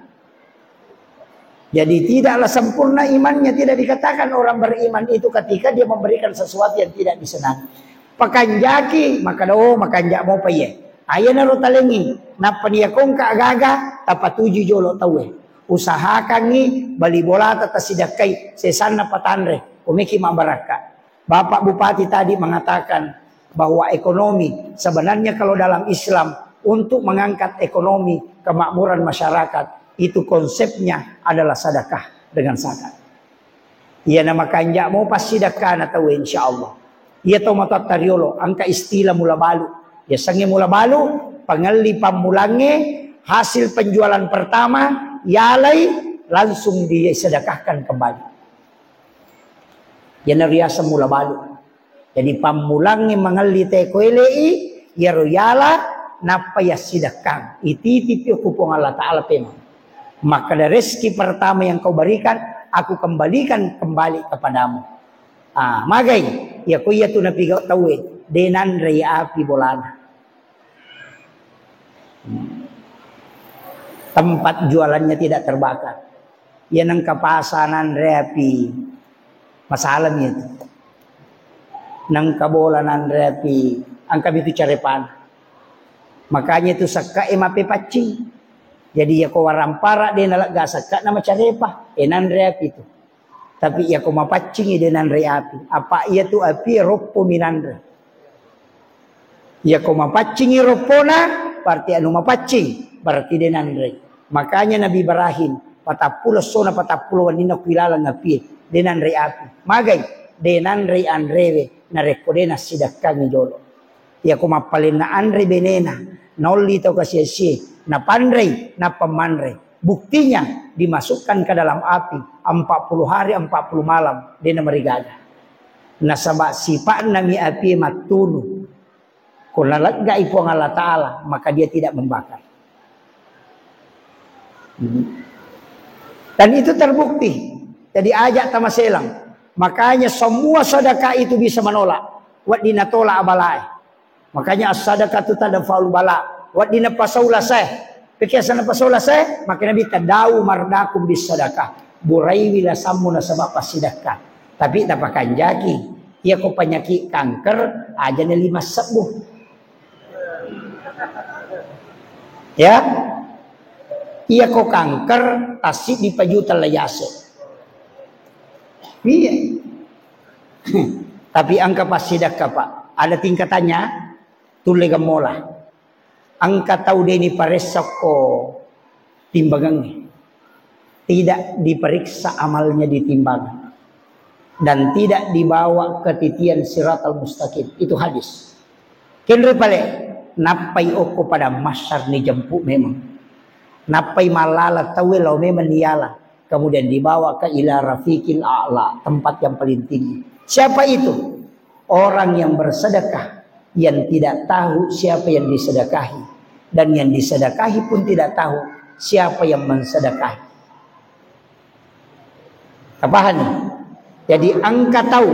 Jadi tidaklah sempurna imannya, tidak dikatakan orang beriman itu ketika dia memberikan sesuatu yang tidak disenangi. Pakanjaki maka do makanjak mau paye. Ayana ro talengi napa dia kong ka agaga tapatuju jolo tawe. Usahakan ni bali bola tata sidakai sesana patanre umiki mabaraka. Bapak Bupati tadi mengatakan bahwa ekonomi sebenarnya kalau dalam Islam untuk mengangkat ekonomi kemakmuran masyarakat itu konsepnya adalah sedekah dengan zakat. Ia nama kanjak mau pas sedekah atau insyaallah. Ia tahu mata tariolo angka istilah mula balu. Ya sange mula balu pangali pamulange hasil penjualan pertama yalai langsung disedekahkan kembali. Ya nariasa mula balu. Jadi pamulangi mangali teko elei ya royala napa ya sidakang ititipi kupong Allah Ta'ala pemang. Maka dari rezeki pertama yang kau berikan aku kembalikan kembali kepadamu. Magai ya ko iya tu napigaw tawe denan rey api bolana. Tempat jualannya tidak terbakar. Yan ang kapasanan reapi masalahnya itu. Nang kabolanan reapi ang kabitu carepan. Makanya itu sakka emape pacing. Jadi ya ko warampara de nalaga sakka nama carepa enan reapi itu. Tapi ya ko mapacing denan reapi. Apa ia tu api ropo minandre. Ya ko mapacing ropona berarti anu mapacing berarti denan re. Makanya Nabi Ibrahim patapulo sona patapulo wanina kuilala ngapi denan reapi. Magai denan re andrewe na rekodena sidakang jolo. Ya kumapalin na andre benena noli to kasi na pandrei na pamanre. Buktinya dimasukkan ke dalam api 40 hari 40 malam dena merigada. Nasaba sifat nami api matunu. Kung lalagga ipo ang Allah Ta'ala maka dia tidak membakar. Dan itu terbukti. Jadi ajak tamaselang. Makanya semua sedekah itu bisa menolak. Wat dinatola abalai. Makanya as-sadaqah itu tadfaul bala. Wat dina pasaula seh. Pikiasana pasaula seh, maka Nabi tadau mardakum bis sedekah. Burai wila sammu nasabab pasidakah. Tapi tapakan jaki. Ia ko penyakit kanker aja na 5 sembuh. Ya. Ia ko kanker tasib di pajutan layase. Iya. Tapi angka pasidakah Pak. Ada tingkatannya, tulega mola. Angka tahu deni paresok ko timbangannya. Tidak diperiksa amalnya di timbangan. Dan tidak dibawa ke titian siratal mustaqim. Itu hadis. Kenre pale, napai oko pada masyar ni jemput memang. Napai malala tawil memang niala. Kemudian dibawa ke ila rafiqil a'la, tempat yang paling tinggi. Siapa itu? Orang yang bersedekah, yang tidak tahu siapa yang disedekahi. Dan yang disedekahi pun tidak tahu siapa yang mensedekahi. Kapahan? Jadi angka tahu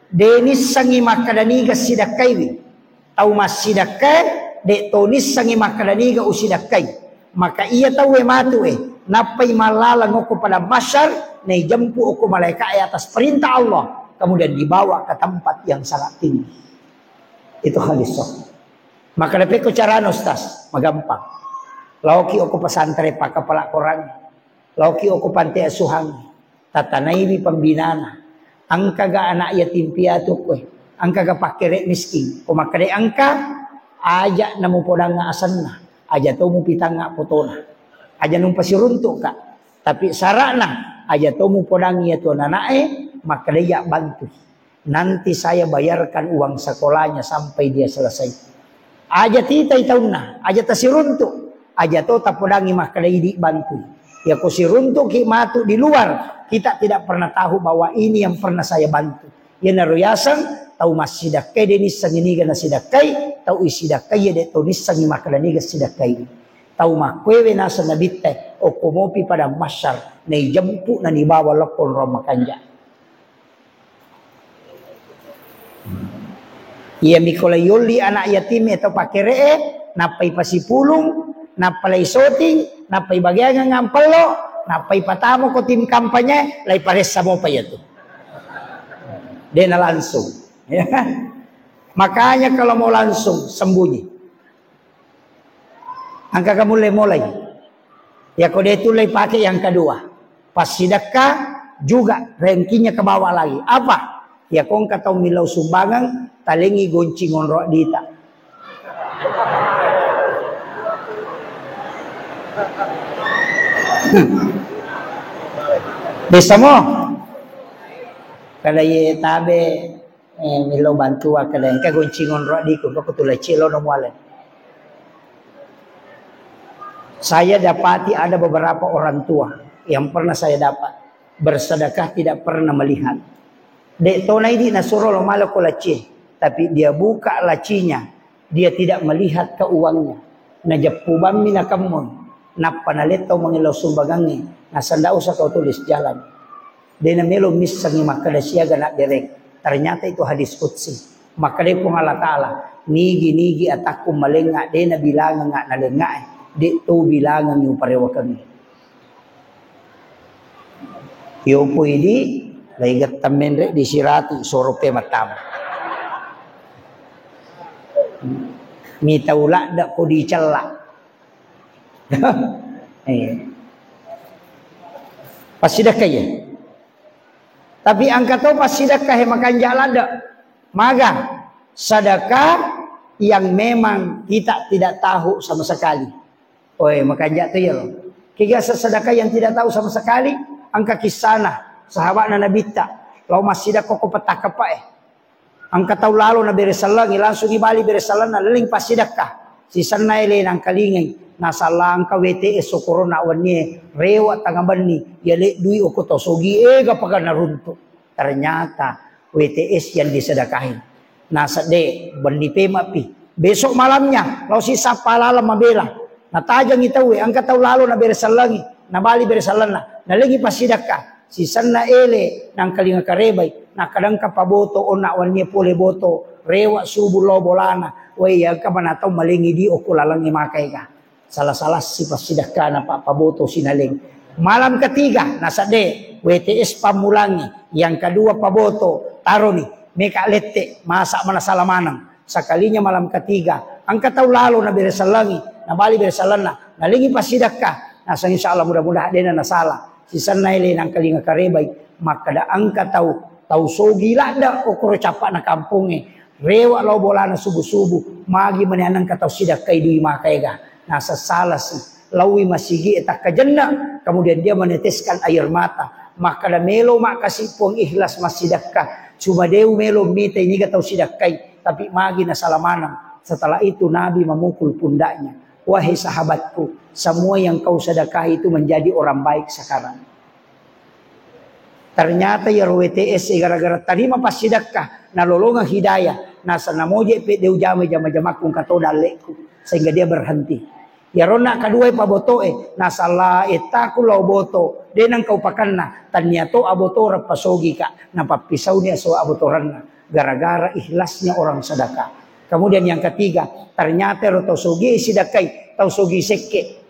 denis sangi makadaniga sidakai. Tahu mas sidakai de tonis sangi makadaniga usidakai. Maka ia tahu matu napai malala ngoko pada masyar nei jempu aku malaikat atas perintah Allah. Kemudian dibawa ke tempat yang sangat tinggi. Itu hadis sok. Maka dapat ko cara nostas, magampang. Lauki aku pesantren pak kepala korang. Lauki aku pantai asuhang. Tatanai di pembinaan. Angka ga anak yatim piatu ko. Angka ga pakere miskin. Ko makade angka aja namu podang nga asanna. Aja to mu pitang nga potona. Aja nung pasiruntuk ka. Tapi sarana aja to mu podang ya to nanae maka dia bantu. Nanti saya bayarkan uang sekolahnya sampai dia selesai. Aja titay taon na, aja tasirunto, aja to tapodangi maka dia bantu. Ya ko sirunto ki matu di luar, kita tidak pernah tahu bahwa ini yang pernah saya bantu. Ya naruyasan tahu mas sidakai denis sanginiga na sidakai, tahu isidakai ya de to nis sangi makadaniga sidakai. Tahu makwewe nasa nabite o kumopi pada masyar na ijampu na nibawa lokon romakanja. Ia mikolay yuli anak yatim atau pakere napai pasipulong, napalay soting, napay bagyagang ngampalo, napay patamo ko tim kampanye, lay pares sa mo pa yato. Dia na langsung. Ya. Makanya kalau mau langsung sembunyi. Angka kamu mulai. Ya kode itu lay pakai yang kedua. Pas sedekah juga rankingnya ke bawah lagi. Apa? Ya kong katau milau sumbangan talengi goncingon roh dita. Bisa mo? Kada ye tabe milau bantua kada engka goncingon roh di ko tulay cilo no mualen. Saya dapati ada beberapa orang tua yang pernah saya dapat bersedekah tidak pernah melihat. Dek tonai di nasuro lo malo ko laci, tapi dia buka lacinya, dia tidak melihat ke uangnya. Najapubam mina kamun, napanalito mangilaw sumbagangi, nasandao sa kau tulis jalan. Dia namelo misangi makadasyaga na direk. Ternyata itu hadis qudsi. Makade ko Allah Ta'ala, nigi at ako malenga, dia nabilangan nga nalenga di to bilangan yung parewa kami. Yo po ini laigat tamen di sirati sorope matam. Mitaula dak ko di cella. Pasidakah ya. Tapi angka to pasidakah makan jalan dak. Maga sedekah yang memang kita tidak tahu sama sekali. Oi makan jatuh ya. Kiga sedekah yang tidak tahu sama sekali angka kisana. Sahabat na nabita, lau masih dah koko petak apa angka tahu lalu na beresalang, langsung ibali beresalang na laling pasidakah. Si sanay le nang kalingay, nasa lang ka WTS so corona wanye, rewa tangaban ni, yali dui o kuto, sogi ega pagka narunto. Ternyata WTS yang disedakahin. Nasa de, bandi mapi. Besok malamnya, lau si sapalala mabela, natajang itaw angka tahu lalu na beresalang, nabali beresalang na, nalingi pasidakah. Si sanna ele nang kalinga karebay nakadang kapaboto o nawan niya pole boto rewa subu lo bolana way yag ka manataw malingi di o kulalang imakay ka salah-salah si pasidaka na papaboto sinaling malam ketiga nasa de WTS pamulangi yang kedua paboto taro ni meka lette masa manasalamanang sakalinya malam ketiga ang kataw lalo na beresalangi nabali beresalan na nalingi pasidaka nasa insyaallah mudah-mudahan din na nasala si sanay le nang kalinga karebay maka da angka tahu sogi lada o kuro capa na kampung
rewa lau bolana subuh-subuh magi menanang katau sidak kai dui makaiga nasa salas lawi masigi etak kajenna, kemudian dia meneteskan air mata, maka da melo mak kasih puang ikhlas masidakka cuma deu melo mita ini katau sidak kai tapi magi na salamanang. Setelah itu Nabi memukul pundaknya, wahai sahabatku, semua yang kau sedekahi itu menjadi orang baik sekarang. Ternyata ya WTS gara-gara terima pas sedekah nalolonga hidayah nasa namoje pe deu jama-jama-jamakung kato dalekku sehingga dia berhenti. Ya rona kadua pa botoe nasa la etaku lau boto denang kau pakanna tanyato aboto rapasogi ka napapisau dia so abotoranna gara-gara ikhlasnya orang sedekah. Kemudian yang ketiga, ternyata tau sogi sidakai, tau sogi seke.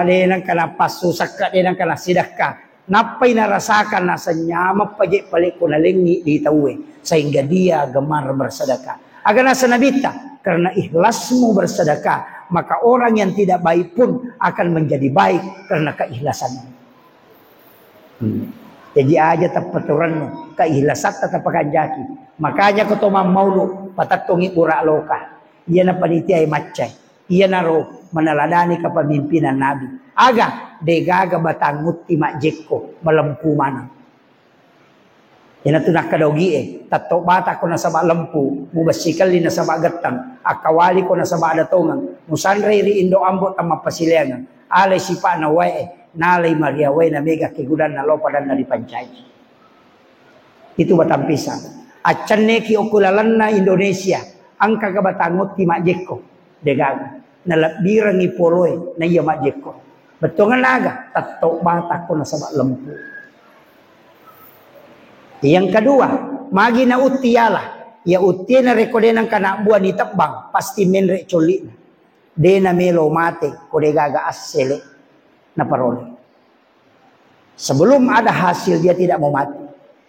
Dia nang kena pasu sakka, dia nang kena sidakka. Napai narasakan nasa nyama pajek balik ko nalengi di tawe sehingga dia gemar bersedekah. Agar nasa nabita karena ikhlasmu bersedekah, maka orang yang tidak baik pun akan menjadi baik karena keikhlasanmu. Jadi aja tapaturanmu keikhlasan tetap jaki. Makanya kau tomam maulu patatongi urak loka. Ia na panitia macai. Ia naro meneladani kepemimpinan Nabi. Aga degaga batang muti mak jekko melempu mana. Ia na tunak kadogi tato bata ko na sabak lempu. Mubasikal na sabak getang. Akawali ko na sabak adatongan. Musanre ri indo ambot tama pasilengan. Alay sipa na wae. Nalay Maria way na mega kigudan na lopa dan dari pancaji. Itu batang pisang. Acan neki okulalan na Indonesia. Angka kabatangot ti mak jekko. Degaga. Nalabirang ipoloy na iya mak jekko. Betongan naga. Tato bata ko na sabak lempu. Yang kedua. Magi na utiyalah. Ya uti na rekode ng kanak buwan ni tabang. Pasti menre coli na. De na melo mate. Kodegaga asele. Na parole. Sebelum ada hasil dia tidak mau mati.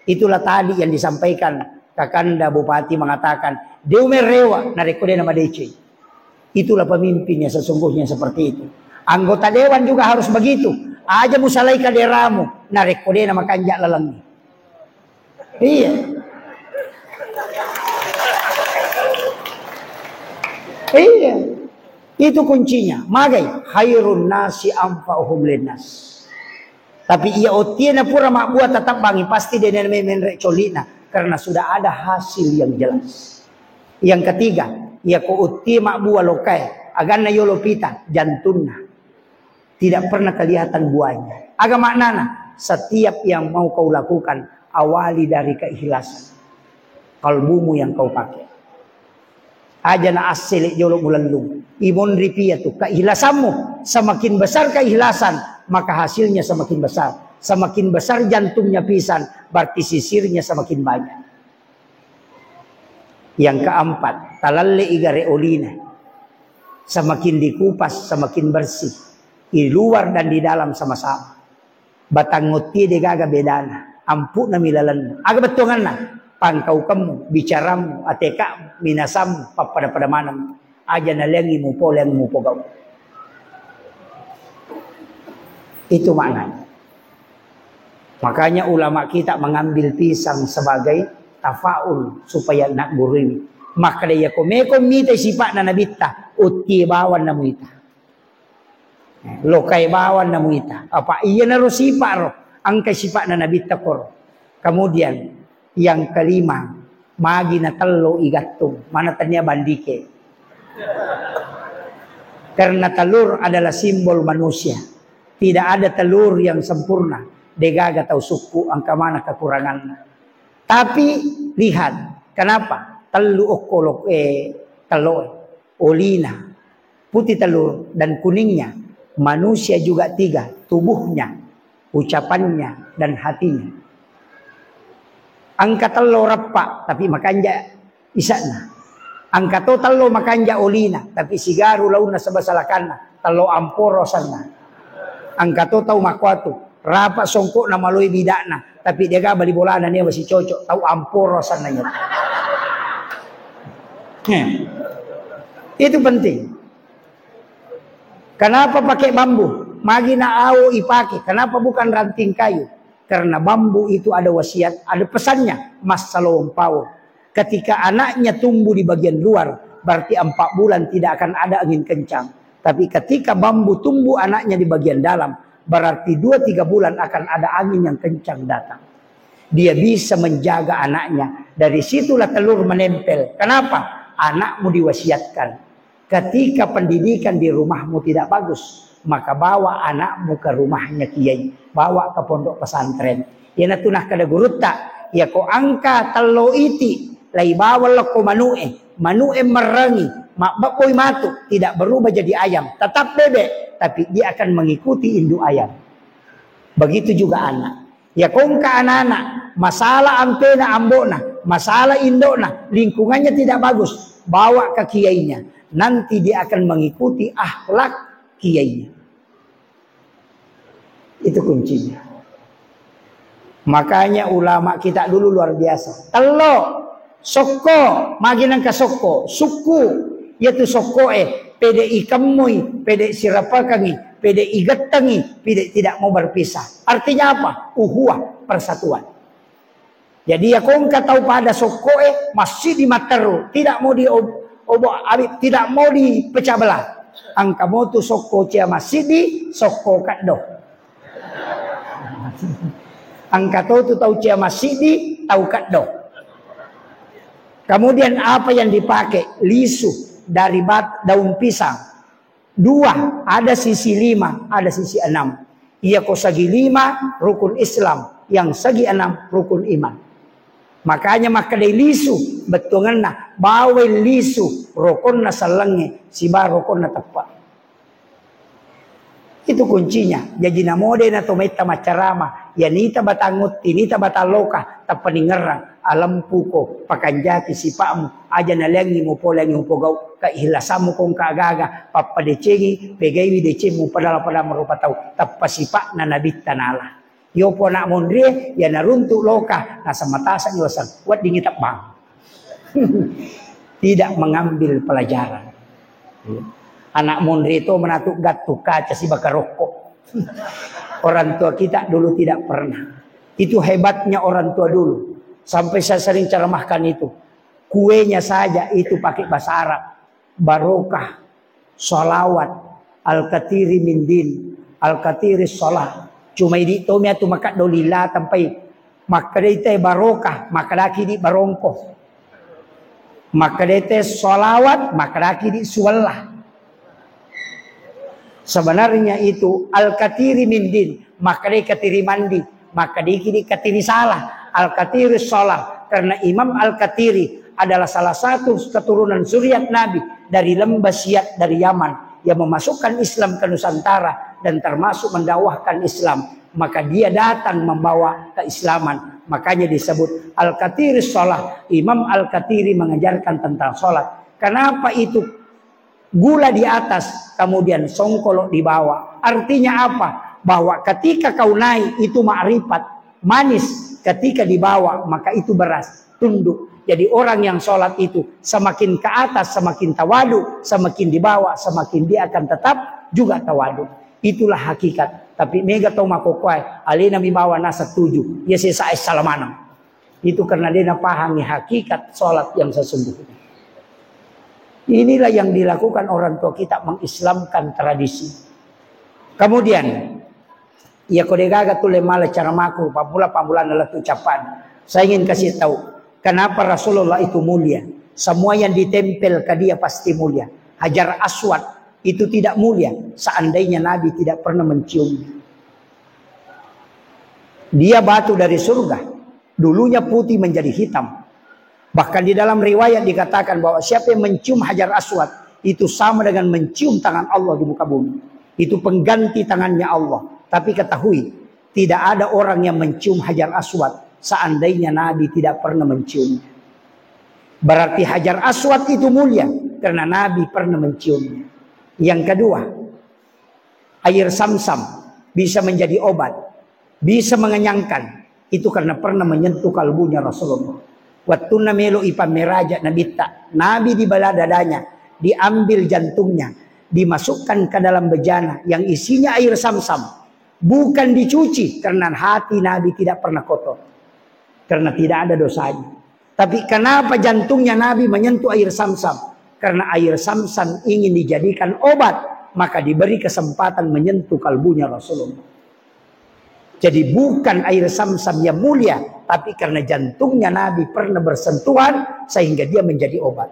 Itulah tadi yang disampaikan Kakanda Bupati mengatakan Deu merewa na rekode nama DC. Itulah pemimpinnya sesungguhnya seperti itu. Anggota dewan juga harus begitu. Aja musalai kaderamu na rekode nama kanjak lalangi. Iya. Iya. Itu kuncinya. Magai khairun nasi anfa'uhum linnas. Tapi ia otiena pura mak buat tetap bangi pasti dia menrek colina karena sudah ada hasil yang jelas. Yang ketiga, ia ko uti mak buah lokai agana yolo pita jantunna. Tidak pernah kelihatan buahnya. Aga maknana setiap yang mau kau lakukan awali dari keikhlasan. Kalbumu yang kau pakai. Aja na asile jolo mulalung. Imun ripia tu keikhlasanmu semakin besar keikhlasan maka hasilnya semakin besar. Semakin besar jantungnya pisan berarti sisirnya semakin banyak. Yang keempat, talalle igare olina. Semakin dikupas semakin bersih. Di luar dan di dalam sama-sama. Batang nguti degaga bedana. Ampun na milalan. Aga betongan na. Pangkau kamu, bicaramu, ateka, minasamu, papada manam. Aja na lengi mo po gaw. Itu maknanya. Makanya ulama kita mengambil pisang sebagai tafaul supaya nak gurui. Maka dia komeko mita sipak na nabita, uti bawan na muita. Lokai bawan na muita. Apa iya na ro sipak ro, angka sipak na nabita kor. Kemudian yang kelima, magi na talo igatung, mana tanya bandike. Karena telur adalah simbol manusia. Tidak ada telur yang sempurna. Degaga atau suku angka mana kekurangannya. Tapi lihat, kenapa? Telu okolok telur, olina, putih telur dan kuningnya. Manusia juga tiga, tubuhnya, ucapannya dan hatinya. Angka telo rapak tapi makanja isana. Angka to telo makanja olina tapi sigaru launa sabasalakanna telo amporo sana. Angka to tau makwatu rapak songkok na maloi bidana tapi dia ga bali bolana dia masih cocok tau amporo sana nya. Itu penting. Kenapa pakai bambu? Magi na awo ipake. Kenapa bukan ranting kayu? Karena bambu itu ada wasiat, ada pesannya. Mas Salom Pao. Ketika anaknya tumbuh di bagian luar, berarti 4 bulan tidak akan ada angin kencang. Tapi ketika bambu tumbuh anaknya di bagian dalam, berarti 2-3 bulan akan ada angin yang kencang datang. Dia bisa menjaga anaknya. Dari situlah telur menempel. Kenapa? Anakmu diwasiatkan. Ketika pendidikan di rumahmu tidak bagus, maka bawa anakmu ke rumahnya kiai. Bawa ke pondok pesantren. Yana tunah kada gurutta. Ya ko angka telo iti. Lai bawa loko manue. Manue merengi. Mak bapoy matu. Tidak berubah jadi ayam. Tetap bebek. Tapi dia akan mengikuti induk ayam. Begitu juga anak. Ya kongka anak-anak, masalah ampena ambona, masalah indona, lingkungannya tidak bagus, bawa ke kiainya. Nanti dia akan mengikuti akhlak kiainya. Itu kuncinya. Makanya ulama kita dulu luar biasa. Telo, soko, maginan ke soko, suku, yaitu soko pede ikamui, pede sirapakangi, pede igatangi, pede tidak mau berpisah. Artinya apa? Uhuah, persatuan. Jadi ya kong tahu pada sokoe masih di materu, tidak mau di tidak mau dipecah belah. Angka motu soko cia masih di soko kado. Angka tu tahu cia masih di tahu kado. Kemudian apa yang dipakai? Lisu dari daun pisang. 2, ada sisi 5, ada sisi 6. Ia ko sagi 5 rukun Islam, yang sagi 6 rukun iman. Makanya makadai lisu betunganna bawe lisu rukun na salange siba rukun na tepat. Itu kuncinya. Jadi namode na tometa macarama, yanita batangut, tinita bataloka, tapaningerang, alam puko, pakanjati sipamu, aja nalengi mo po lengi mo pogaw, kaihilasamu kong kaagaga, papadecengi, pegaywi decemu padala marupataw, tapasipa na nabit tanala. Yo po na mondre, ya naruntuk loka, nasa matasan yosan, wat dingitap bang. Tidak mengambil pelajaran. Anak mondre itu menatuk gatu kaca si bakar rokok. Orang tua kita dulu tidak pernah. Itu hebatnya orang tua dulu. Sampai saya sering ceramahkan itu. Kuenya saja itu pakai bahasa Arab. Barokah, sholawat, al-katiri min din, al-katiri sholat. Cuma ini itu tu makat dolila sampai makadete barokah, makadaki di barongko. Makadete sholawat, makadaki di suwalah. Sebenarnya itu al-katiri min din, makadai katiri mandi, makadai kini katiri salah, al-katiri sholat. Karena Imam al-Katiri adalah salah satu keturunan zuriat Nabi dari lembah Siat dari Yaman yang memasukkan Islam ke Nusantara dan termasuk mendakwahkan Islam. Maka dia datang membawa keislaman. Makanya disebut al-Katiri sholat. Imam al-Katiri mengajarkan tentang sholat. Kenapa itu? Gula di atas, kemudian songkolok di bawah. Artinya apa? Bahwa ketika kau naik itu ma'rifat, manis. Ketika di bawah, maka itu beras, tunduk. Jadi orang yang sholat itu semakin ke atas, semakin tawadu. Semakin di bawah, semakin dia akan tetap juga tawadu. Itulah hakikat. Tapi mega tau makokwai, alina mi bawa nasa 7. Ya saya salamanam. Itu karena dia pahami hakikat sholat yang sesungguhnya. Inilah yang dilakukan orang tua kita, mengislamkan tradisi. Kemudian, ya kodegaga tule mala cara maku, pamula adalah ucapan. Saya ingin kasih tahu, kenapa Rasulullah itu mulia. Semua yang ditempel ke dia pasti mulia. Hajar Aswad itu tidak mulia, seandainya Nabi tidak pernah menciumnya. Dia batu dari surga, dulunya putih menjadi hitam. Bahkan di dalam riwayat dikatakan bahwa siapa yang mencium Hajar Aswad itu sama dengan mencium tangan Allah di muka bumi. Itu pengganti tangannya Allah. Tapi ketahui, tidak ada orang yang mencium Hajar Aswad seandainya Nabi tidak pernah menciumnya. Berarti Hajar Aswad itu mulia karena Nabi pernah menciumnya. Yang kedua, air Samsam bisa menjadi obat, bisa mengenyangkan. Itu karena pernah menyentuh kalbunya Rasulullah. Waktu namelo ipameraja nabita, Nabi di bala dadanya, diambil jantungnya, dimasukkan ke dalam bejana yang isinya air Samsam. Bukan dicuci, karena hati Nabi tidak pernah kotor. Karena tidak ada dosanya. Tapi kenapa jantungnya Nabi menyentuh air Zamzam? Karena air Zamzam ingin dijadikan obat. Maka diberi kesempatan menyentuh kalbunya Rasulullah. Jadi bukan air Zamzam yang mulia, tapi karena jantungnya Nabi pernah bersentuhan sehingga dia menjadi obat.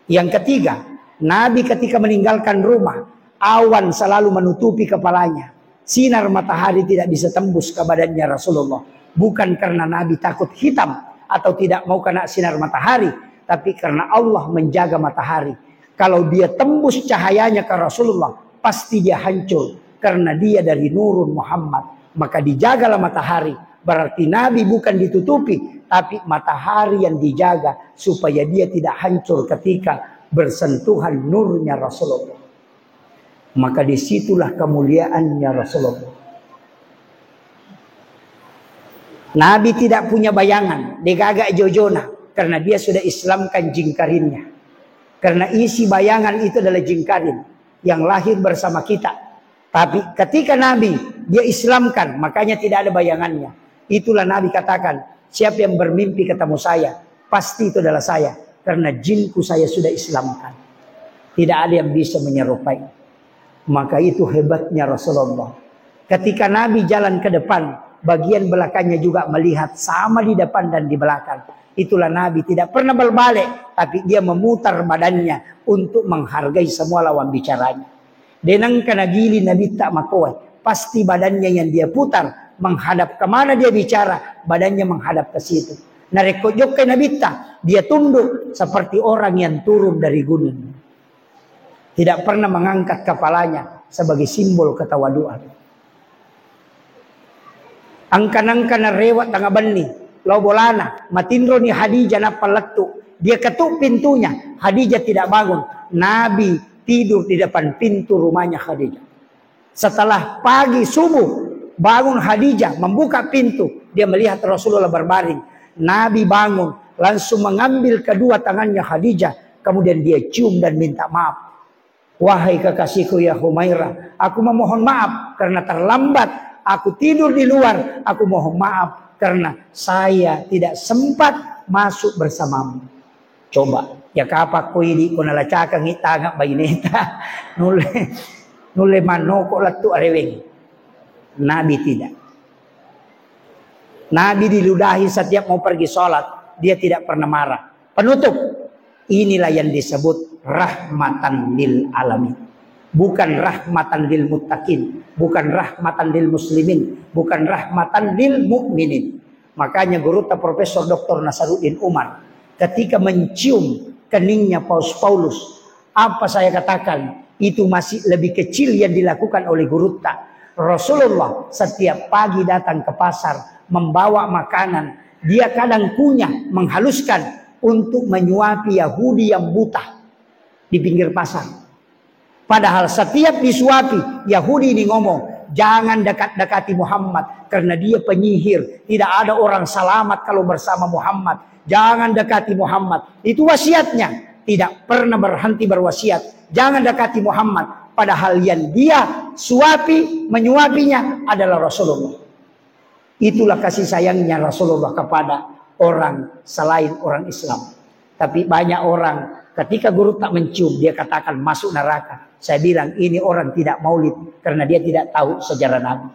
Yang ketiga, Nabi ketika meninggalkan rumah, awan selalu menutupi kepalanya. Sinar matahari tidak bisa tembus ke badannya Rasulullah. Bukan karena Nabi takut hitam atau tidak mau kena sinar matahari, tapi karena Allah menjaga matahari. Kalau dia tembus cahayanya ke Rasulullah, pasti dia hancur karena dia dari nurun Muhammad. Maka dijagalah matahari. Berarti Nabi bukan ditutupi, tapi matahari yang dijaga supaya dia tidak hancur ketika bersentuhan nurnya Rasulullah. Maka disitulah kemuliaannya Rasulullah. Nabi tidak punya bayangan, digagak jojona, karena dia sudah Islamkan jingkarinnya. Karena isi bayangan itu adalah jingkarin yang lahir bersama kita. Tapi ketika Nabi dia Islamkan, makanya tidak ada bayangannya. Itulah Nabi katakan, siapa yang bermimpi ketemu saya, pasti itu adalah saya. Karena jinku saya sudah Islamkan. Tidak ada yang bisa menyerupai. Maka itu hebatnya Rasulullah. Ketika Nabi jalan ke depan, bagian belakangnya juga melihat sama di depan dan di belakang. Itulah Nabi tidak pernah berbalik, tapi dia memutar badannya untuk menghargai semua lawan bicaranya. Denang kana gili Nabi tak makoy, pasti badannya yang dia putar menghadap kemana dia bicara, badannya menghadap ke situ. Narekojok ke Nabi tak, dia tunduk seperti orang yang turun dari gunung. Tidak pernah mengangkat kepalanya sebagai simbol ketawaduan. Angkan-angkan rewat tengah beni, lobolana, matindro ni Khadijah na paletu. Dia ketuk pintunya, Khadijah tidak bangun. Nabi tidur di depan pintu rumahnya Khadijah. Setelah pagi subuh, bangun Khadijah, membuka pintu. Dia melihat Rasulullah berbaring. Nabi bangun, langsung mengambil kedua tangannya Khadijah. Kemudian dia cium dan minta maaf. Wahai kekasihku ya Humairah, aku memohon maaf karena terlambat. Aku tidur di luar. Aku mohon maaf karena saya tidak sempat masuk bersamamu. Coba. Ya kapak ko ini ko nalacakang itagak baineta nule manoko latu areweng. Nabi tidak. Nabi diludahi setiap mau pergi sholat, dia tidak pernah marah. Penutup, inilah yang disebut rahmatan lil alamin. Bukan rahmatan lil muttaqin, bukan rahmatan lil muslimin, bukan rahmatan lil mukminin. Makanya guru Profesor Dr. Nasaruddin Umar ketika mencium keningnya Paulus, apa saya katakan, itu masih lebih kecil yang dilakukan oleh Gurutta. Rasulullah setiap pagi datang ke pasar membawa makanan. Dia kadang kunyah, menghaluskan untuk menyuapi Yahudi yang buta di pinggir pasar. Padahal setiap disuapi, Yahudi ini ngomong, jangan dekat-dekati Muhammad karena dia penyihir. Tidak ada orang selamat kalau bersama Muhammad. Jangan dekati Muhammad. Itu wasiatnya. Tidak pernah berhenti berwasiat. Jangan dekati Muhammad. Padahal yang dia suapi, menyuapinya adalah Rasulullah. Itulah kasih sayangnya Rasulullah kepada orang selain orang Islam. Tapi banyak orang ketika guru tak mencium, dia katakan masuk neraka. Saya bilang ini orang tidak maulid karena dia tidak tahu sejarah Nabi.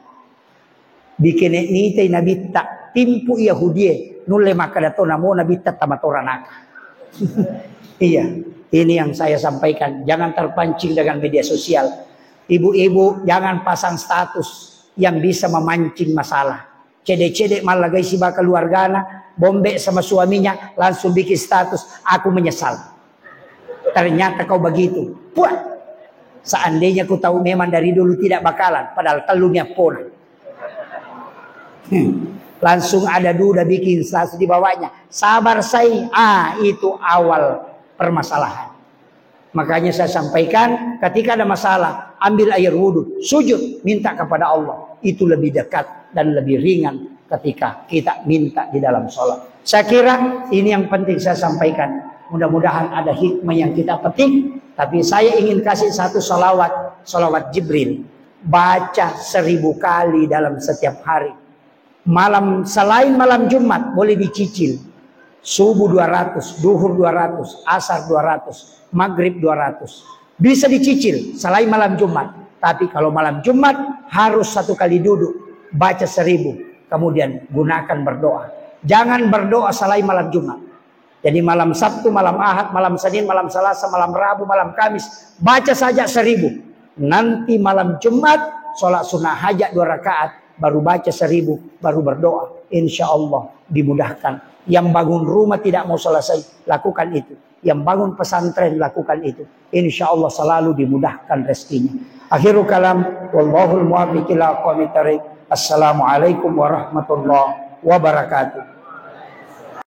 Bikin ini Nabi tak timpu Yahudi. Nulle maka dato namo Nabi tatamatorana. Iya, ini yang saya sampaikan. Jangan terpancing dengan media sosial. Ibu-ibu jangan pasang status yang bisa memancing masalah. Cedek-cedek malah guys si bakal keluargana, bombe sama suaminya, langsung bikin status, aku menyesal. Ternyata kau begitu. Puah. Seandainya ku tahu memang dari dulu tidak bakalan, padahal telurnya pun. Langsung ada duda bikin status di bawahnya. Sabar say. Itu awal permasalahan. Makanya saya sampaikan, ketika ada masalah, ambil air wudhu, sujud, minta kepada Allah. Itu lebih dekat dan lebih ringan ketika kita minta di dalam sholat. Saya kira ini yang penting saya sampaikan. Mudah-mudahan ada hikmah yang kita petik. Tapi saya ingin kasih satu salawat Jibril. baca 1000 kali dalam setiap hari. Malam selain malam Jumat boleh dicicil. Subuh 200, duhur 200, asar 200, maghrib 200. Bisa dicicil selain malam Jumat. Tapi kalau malam Jumat harus 1 kali duduk baca 1000. Kemudian gunakan berdoa. Jangan berdoa selain malam Jumat. Jadi malam Sabtu, malam Ahad, malam Senin, malam Selasa, malam Rabu, malam Kamis baca saja 1000. Nanti malam Jumat sholat sunnah hajat 2 rakaat. Baru baca 1000, baru berdoa. Insya Allah dimudahkan. Yang bangun rumah tidak mau selesai, lakukan itu. Yang bangun pesantren, lakukan itu. Insya Allah selalu dimudahkan rezekinya. Akhirul kalam, wallahul muwaffiq ila aqwamit thariq. Assalamualaikum warahmatullahi wabarakatuh.